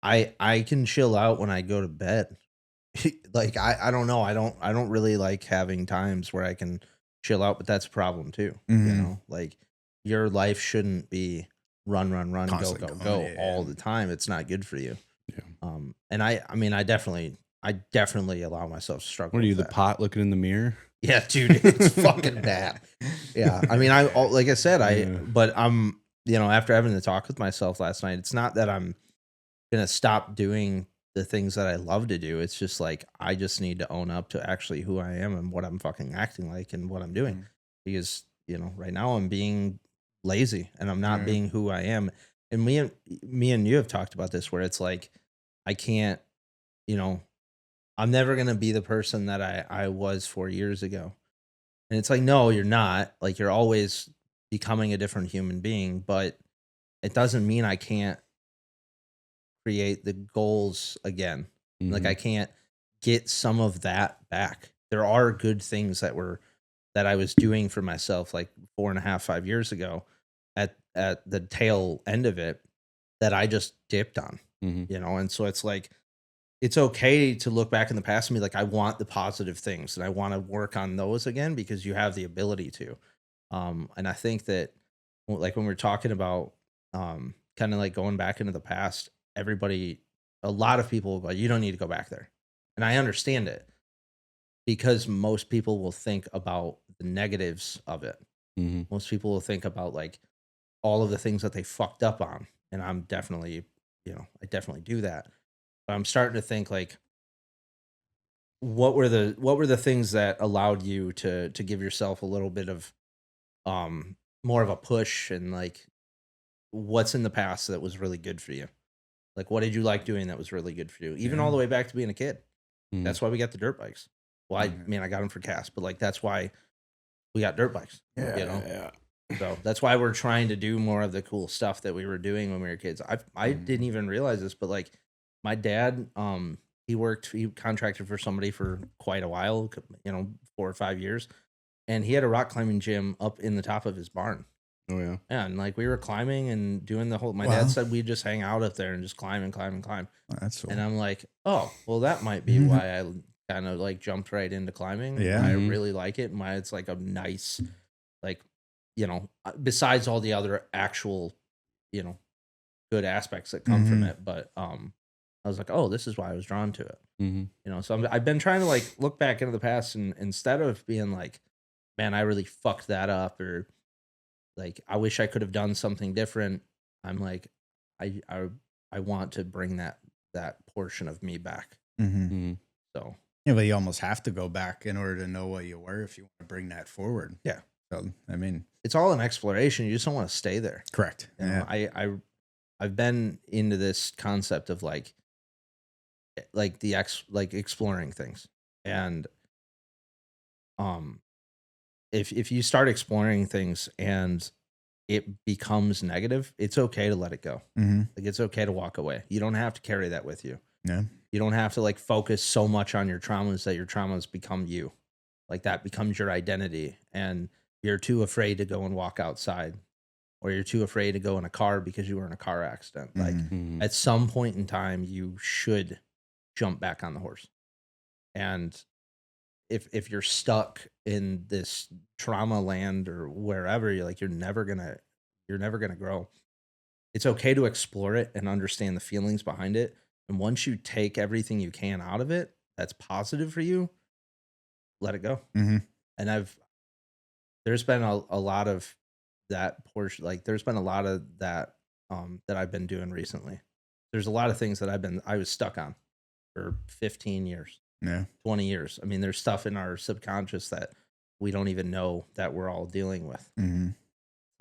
I can chill out when I go to bed. Like, I don't know. I don't really like having times where I can chill out, but that's a problem too. Like your life shouldn't be run, Constantly go all the time. It's not good for you. Yeah. And I mean, I definitely allow myself to struggle. What are you, with the that. pot looking in the mirror? Yeah, dude, it's fucking bad. Yeah. I mean, like I said, but I'm, after having the talk with myself last night, it's not that I'm going to stop doing the things that I love to do. It's just like, I just need to own up to actually who I am and what I'm fucking acting like and what I'm doing. Because, right now I'm being lazy and I'm not being who I am. And me and you have talked about this where it's like, I can't, I'm never going to be the person that I was 4 years ago. And it's like, no, you're not. Like, you're always becoming a different human being, but it doesn't mean I can't create the goals again. Mm-hmm. Like, I can't get some of that back. There are good things that I was doing for myself like 4.5, 5 years ago at the tail end of it that I just dipped on, and so it's like, it's okay to look back in the past and be like, I want the positive things and I want to work on those again because you have the ability to. And I think that like when we're talking about kind of like going back into the past, a lot of people go, you don't need to go back there. And I understand it because most people will think about the negatives of it. Mm-hmm. Most people will think about like all of the things that they fucked up on. And I'm definitely, I definitely do that. But I'm starting to think like, what were the things that allowed you to give yourself a little bit of more of a push and like what's in the past that was really good for you. Like, what did you like doing that was really good for you? Even all the way back to being a kid. Mhm. That's why we got the dirt bikes. Well, I mean, I got them for Cass, but like that's why we got dirt bikes. You know? Yeah. So that's why we're trying to do more of the cool stuff that we were doing when we were kids. I didn't even realize this, but like my dad, he contracted for somebody for quite a while, 4 or 5 years, and he had a rock climbing gym up in the top of his barn. Oh yeah. Yeah, and like we were climbing and doing the whole. My dad said we'd just hang out up there and just climb and climb and climb. Oh, that's cool. And I'm like, oh, well, that might be why I kind of like jumped right into climbing. Yeah. I really like it, and why it's like a nice, like, besides all the other actual, good aspects that come from it. But I was like, oh, this is why I was drawn to it. Mm-hmm. So I've been trying to like look back into the past, and instead of being like, man, I really fucked that up, or like I wish I could have done something different, I'm like, I want to bring that portion of me back. So yeah, but you almost have to go back in order to know what you were if you want to bring that forward. Yeah. So I mean, it's all an exploration. You just don't want to stay there. Correct. Yeah. I've been into this concept of like exploring things, and if you start exploring things and it becomes negative, it's okay to let it go. Like it's okay to walk away. You don't have to carry that with you. Yeah. You don't have to like focus so much on your traumas that your traumas become you. Like that becomes your identity, and you're too afraid to go and walk outside, or you're too afraid to go in a car because you were in a car accident. Like at some point in time, you should jump back on the horse. And if you're stuck in this trauma land or wherever, you're never gonna grow. It's okay to explore it and understand the feelings behind it. And once you take everything you can out of it that's positive for you, let it go. And there's been a lot of that portion. Like there's been a lot of that that I've been doing recently. There's a lot of things that I was stuck on for 15 years. Yeah. 20 years. I mean, there's stuff in our subconscious that we don't even know that we're all dealing with.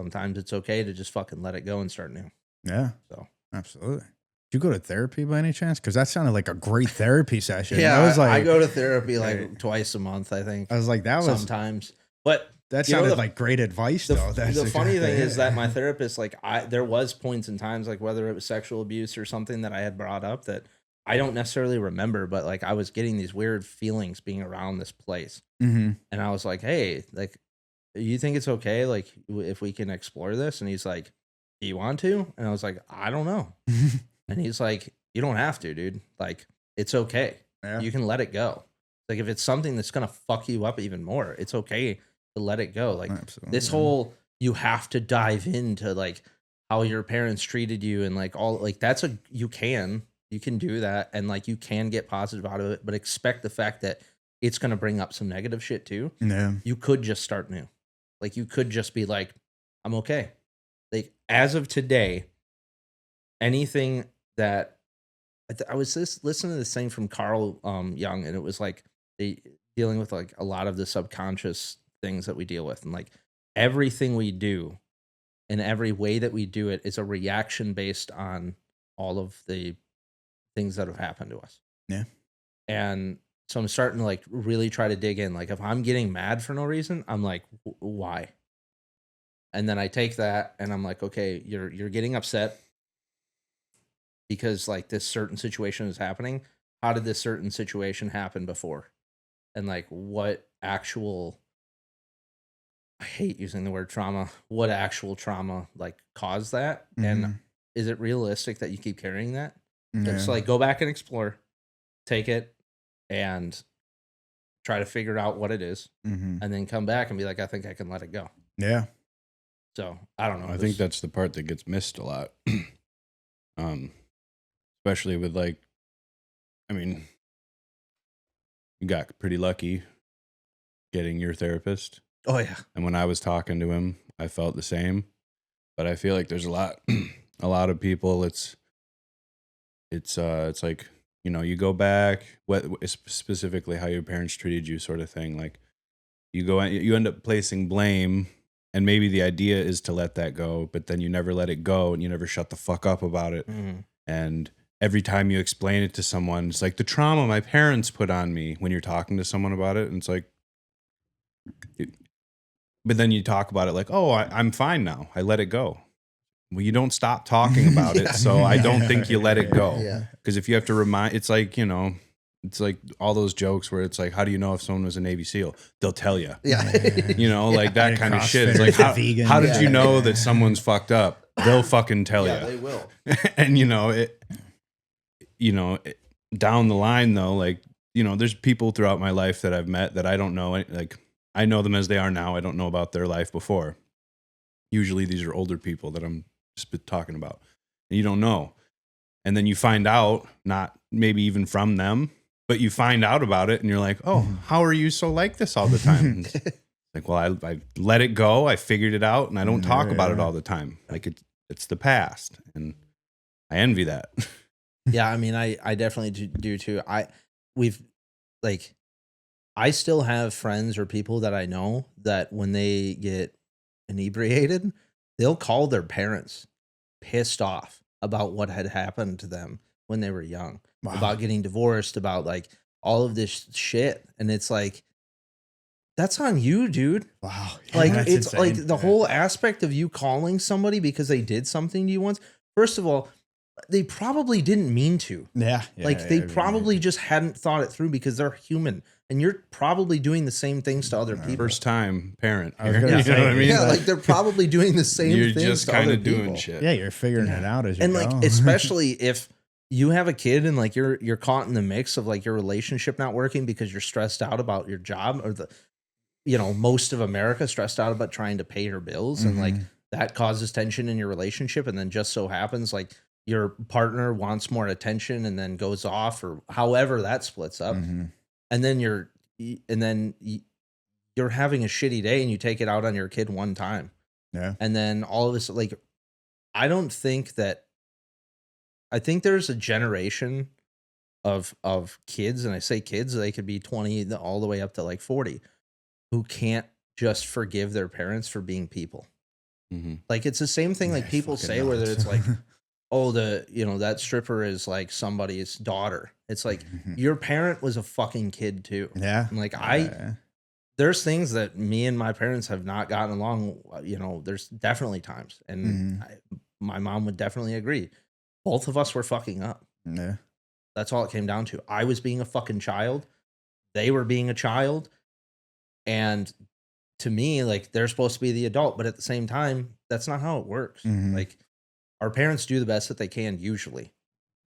Sometimes it's okay to just fucking let it go and start new. Yeah. So absolutely. Did you go to therapy by any chance? Because that sounded like a great therapy session. Yeah, I was like, I go to therapy like twice a month, I think. I was like, that was sometimes. But that sounded like great advice, though. The funny thing is that my therapist, like, there was points and times, like whether it was sexual abuse or something that I had brought up that I don't necessarily remember, but like I was getting these weird feelings being around this place. And I was like, hey, like, you think it's okay, like, if we can explore this? And he's like, do you want to? And I was like, I don't know. And he's like, you don't have to, dude. Like, it's okay. Yeah. You can let it go. Like, if it's something that's going to fuck you up even more, it's okay to let it go. Like, this whole, you have to dive into like how your parents treated you and like all, like, you can do that. And like, you can get positive out of it, but expect the fact that it's going to bring up some negative shit too. Yeah. You could just start new. Like, you could just be like, I'm okay. Like, as of today, anything that I was just listening to this thing from Carl Jung, and it was like dealing with like a lot of the subconscious things that we deal with, and like everything we do and every way that we do it is a reaction based on all of the things that have happened to us. Yeah. And so I'm starting to like really try to dig in. Like, if I'm getting mad for no reason, I'm like, why? And then I take that and I'm like, okay, you're getting upset because like this certain situation is happening. How did this certain situation happen before? And like what actual, I hate using the word trauma, what actual trauma like caused that? And is it realistic that you keep carrying that? Yeah. So like go back and explore, take it and try to figure out what it is, and then come back and be like, I think I can let it go. Yeah. So I don't know. I think that's the part that gets missed a lot. Especially with like, I mean, you got pretty lucky getting your therapist. Oh yeah. And when I was talking to him, I felt the same. But I feel like there's a lot of people. It's like, you know, you go back, what specifically how your parents treated you, sort of thing. Like you end up placing blame And maybe the idea is to let that go, but then you never let it go and you never shut the fuck up about it. And every time you explain it to someone, it's like the trauma my parents put on me when you're talking to someone about it. And it's like, but then you talk about it like, oh, I'm fine now. I let it go. Well, you don't stop talking about it. So I don't think you let it go. Because if you have to remind, it's like, you know, it's like all those jokes where it's like, how do you know if someone was a Navy SEAL? They'll tell you. You know, like that kind of shit. It's like, how did you know that someone's fucked up? They'll fucking tell you. They will. And down the line though, like, you know, there's people throughout my life that I've met that I don't know. Like, I know them as they are now. I don't know about their life before. Usually these are older people that I'm just talking about. And you don't know. And then you find out, not maybe even from them, but you find out about it and you're like, oh, how are you so like this all the time? It's like, well, I let it go. I figured it out and I don't talk about it all the time. Like it's the past. And I envy that. Yeah, I mean, I definitely do too. I still have friends or people that I know that when they get inebriated, they'll call their parents pissed off about what had happened to them when they were young, about getting divorced, about like all of this shit. And it's like, that's on you, dude. Wow. Like, That's it's insane. like the whole aspect of you calling somebody because they did something to you once. First of all, they probably didn't mean to. They probably just hadn't thought it through because they're human. And you're probably doing the same things to other people. First time parent. I was gonna say, know what I mean? Yeah, like they're probably doing the same You're things just to kind other of doing people. shit. Yeah, you're figuring it out as you And go. like, especially if you have a kid and like you're caught in the mix of like your relationship not working because you're stressed out about your job, or most of America stressed out about trying to pay her bills, and like that causes tension in your relationship. And then just so happens like your partner wants more attention and then goes off, or however that splits up. And then you're having a shitty day and you take it out on your kid one time. Yeah. And then all of this, like, I think there's a generation of kids, and I say kids, they could be 20 all the way up to like 40, who can't just forgive their parents for being people. Like, it's the same thing like people say, whether it's like, oh, that stripper is like somebody's daughter. It's like, your parent was a fucking kid too. Yeah. And like, there's things that me and my parents have not gotten along. There's definitely times. And my mom would definitely agree. Both of us were fucking up. Yeah. That's all it came down to. I was being a fucking child. They were being a child. And to me, like, they're supposed to be the adult, but at the same time, that's not how it works. Like, our parents do the best that they can usually.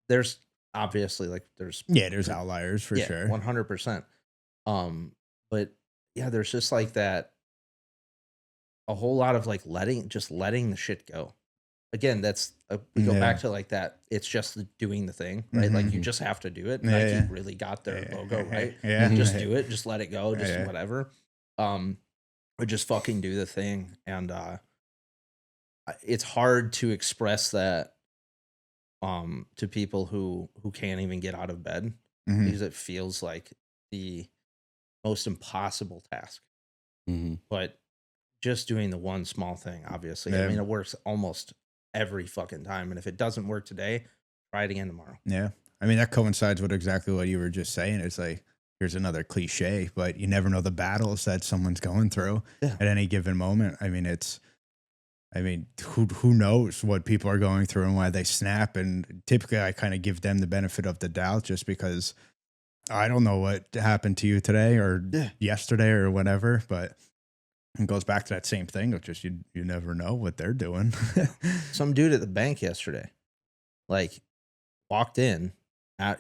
There's obviously like there's outliers for sure. 100%. But yeah, there's just like that a whole lot of like letting the shit go. Again, we go back to like that. It's just doing the thing, right? Like, you just have to do it. Nike really got their logo, right? Just do it. Just let it go. Just whatever. Or just fucking do the thing. And it's hard to express that to people who can't even get out of bed, because it feels like the most impossible task. But just doing the one small thing, obviously. I mean, it works almost every fucking time. And if it doesn't work today, try it again tomorrow. Yeah. I mean, that coincides with exactly what you were just saying. It's like, here's another cliche, but you never know the battles that someone's going through at any given moment. I mean, who knows what people are going through and why they snap. And typically I kind of give them the benefit of the doubt, just because I don't know what happened to you today or yesterday or whatever, but it goes back to that same thing of just, you never know what they're doing. Some dude at the bank yesterday, like, walked in, I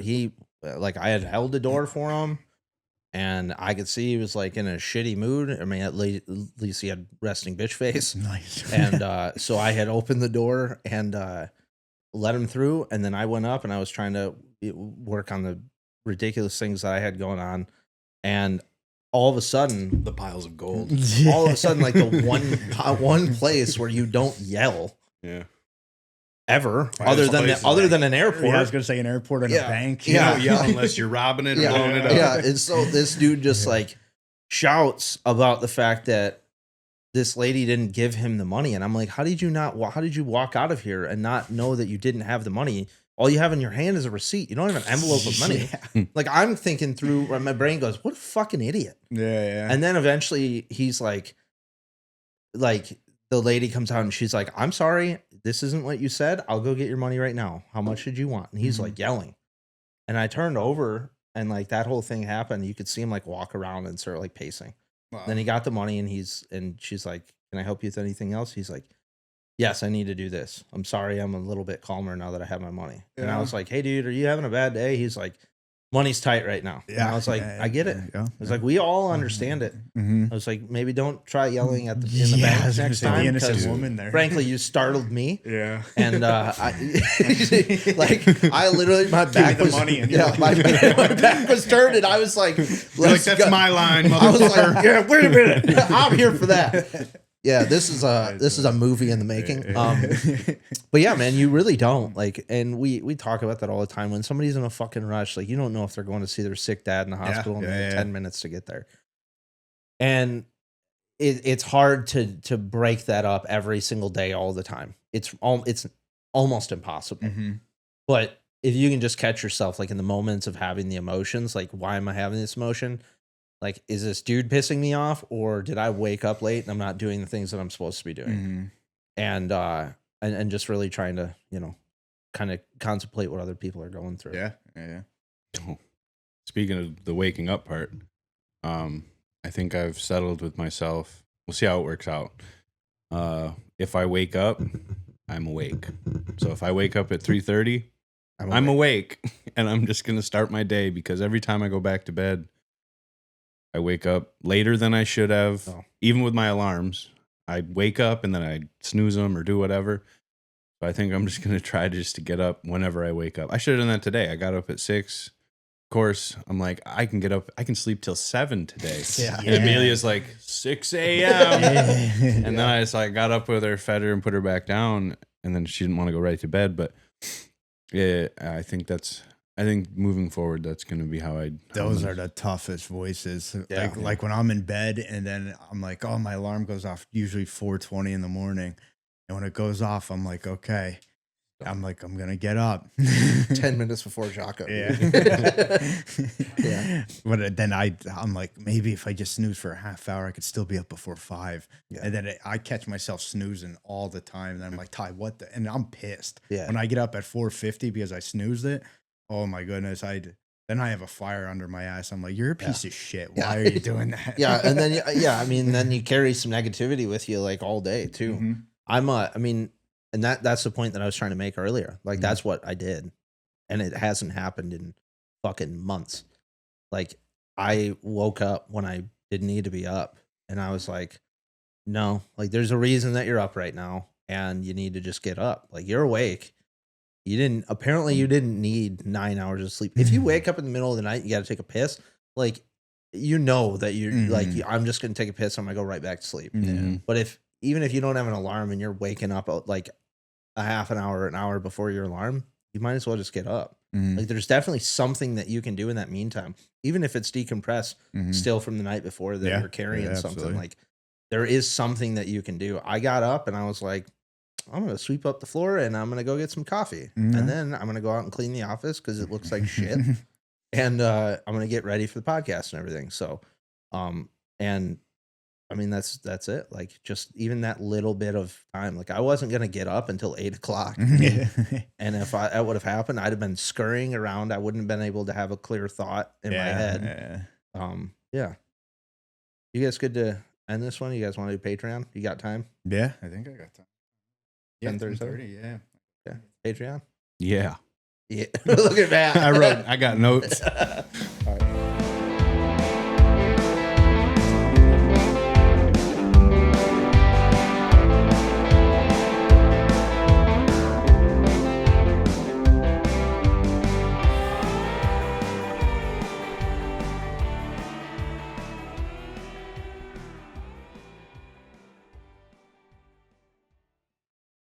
had held the door for him, and I could see he was like in a shitty mood. I mean, at least he had resting bitch face. Nice. And so I had opened the door and let him through. And then I went up and I was trying to work on the ridiculous things that I had going on. And all of a sudden, The piles of gold. all of a sudden, like the one place where you don't yell Yeah. ever, Right, other there's than an airport. Yeah, I was going to say an airport and a bank. Yeah. You don't yell unless you're robbing it or blowing it up. Yeah. And so this dude just like shouts about the fact that, this lady didn't give him the money. And I'm like, how did you walk out of here and not know that you didn't have the money? All you have in your hand is a receipt. You don't have an envelope of money. Like, I'm thinking through, my brain goes, what a fucking idiot. Yeah. And then eventually he's like, the lady comes out and she's like, I'm sorry, this isn't what you said. I'll go get your money right now. How much did you want? And he's like yelling. And I turned over and like that whole thing happened. You could see him like walk around and start like pacing. Wow. Then he got the money and she's like, can I help you with anything else? He's like, yes, I need to do this. I'm sorry. I'm a little bit calmer now that I have my money. Yeah. And I was like, hey dude, are you having a bad day? He's like, money's tight right now. Yeah. And I was like, I get it. I was like, we all understand it. I was like, maybe don't try yelling in the bank next time. The innocent woman there. Frankly, you startled me. Yeah. And I literally, my back was money and my back was turned, and I was like, that's my line, motherfucker. I was like, yeah, wait a minute, I'm here for that. Yeah, this is a movie in the making. But yeah, man, you really don't like, and we talk about that all the time. When somebody's in a fucking rush, like you don't know if they're going to see their sick dad in the hospital and they have 10 minutes to get there. And it's hard to break that up every single day, all the time. It's almost impossible. But if you can just catch yourself, like in the moments of having the emotions, like why am I having this emotion? Like, is this dude pissing me off, or did I wake up late and I'm not doing the things that I'm supposed to be doing? And just really trying to, kind of contemplate what other people are going through. Yeah. Speaking of the waking up part, I think I've settled with myself. We'll see how it works out. If I wake up, I'm awake. So if I wake up at 3:30, I'm awake, and I'm just going to start my day, because every time I go back to bed, I wake up later than I should have, even with my alarms. I wake up and then I snooze them or do whatever. So I think I'm just going to try to get up whenever I wake up. I should have done that today. I got up at 6. Of course, I'm like, I can get up. I can sleep till 7 today. Yeah. And Amelia's like 6 a.m. And then I got up with her, fed her, and put her back down. And then she didn't want to go right to bed. But yeah, I think moving forward, that's going to be how those are the toughest voices. Yeah. Like when I'm in bed and then I'm like, oh, my alarm goes off usually 4:20 in the morning. And when it goes off, I'm like, okay. I'm like, I'm going to get up 10 minutes before Jocko. Yeah. Yeah. But then I'm like, maybe if I just snooze for a half hour, I could still be up before 5. Yeah. And then I catch myself snoozing all the time. And I'm like, Ty, what the? And I'm pissed. Yeah. When I get up at 4:50 because I snoozed it, oh my goodness. Then I have a fire under my ass. I'm like, you're a piece of shit. Why are you doing that? Yeah. And then, then you carry some negativity with you like all day too. And that's the point that I was trying to make earlier. Like, that's what I did. And it hasn't happened in fucking months. Like, I woke up when I didn't need to be up. And I was like, no, like, there's a reason that you're up right now. And you need to just get up. Like, you're awake. You didn't need 9 hours of sleep. If you wake up in the middle of the night, you got to take a piss. Like, that you're like, I'm just going to take a piss. I'm going to go right back to sleep. But even if you don't have an alarm and you're waking up like a half an hour before your alarm, you might as well just get up. Like, there's definitely something that you can do in that meantime, even if it's decompress still from the night before that you're carrying something. Absolutely. Like, there is something that you can do. I got up and I was like, I'm going to sweep up the floor and I'm going to go get some coffee. And then I'm going to go out and clean the office because it looks like shit. And I'm going to get ready for the podcast and everything. So, and I mean, that's it. Like, just even that little bit of time, like, I wasn't going to get up until 8 o'clock. And if that would have happened, I'd have been scurrying around. I wouldn't have been able to have a clear thought in my head. Yeah. You guys good to end this one? You guys want to do Patreon? You got time? Yeah, I think I got time. 10:30, yeah. Patreon? Yeah. Yeah. Look at that. I got notes. All right.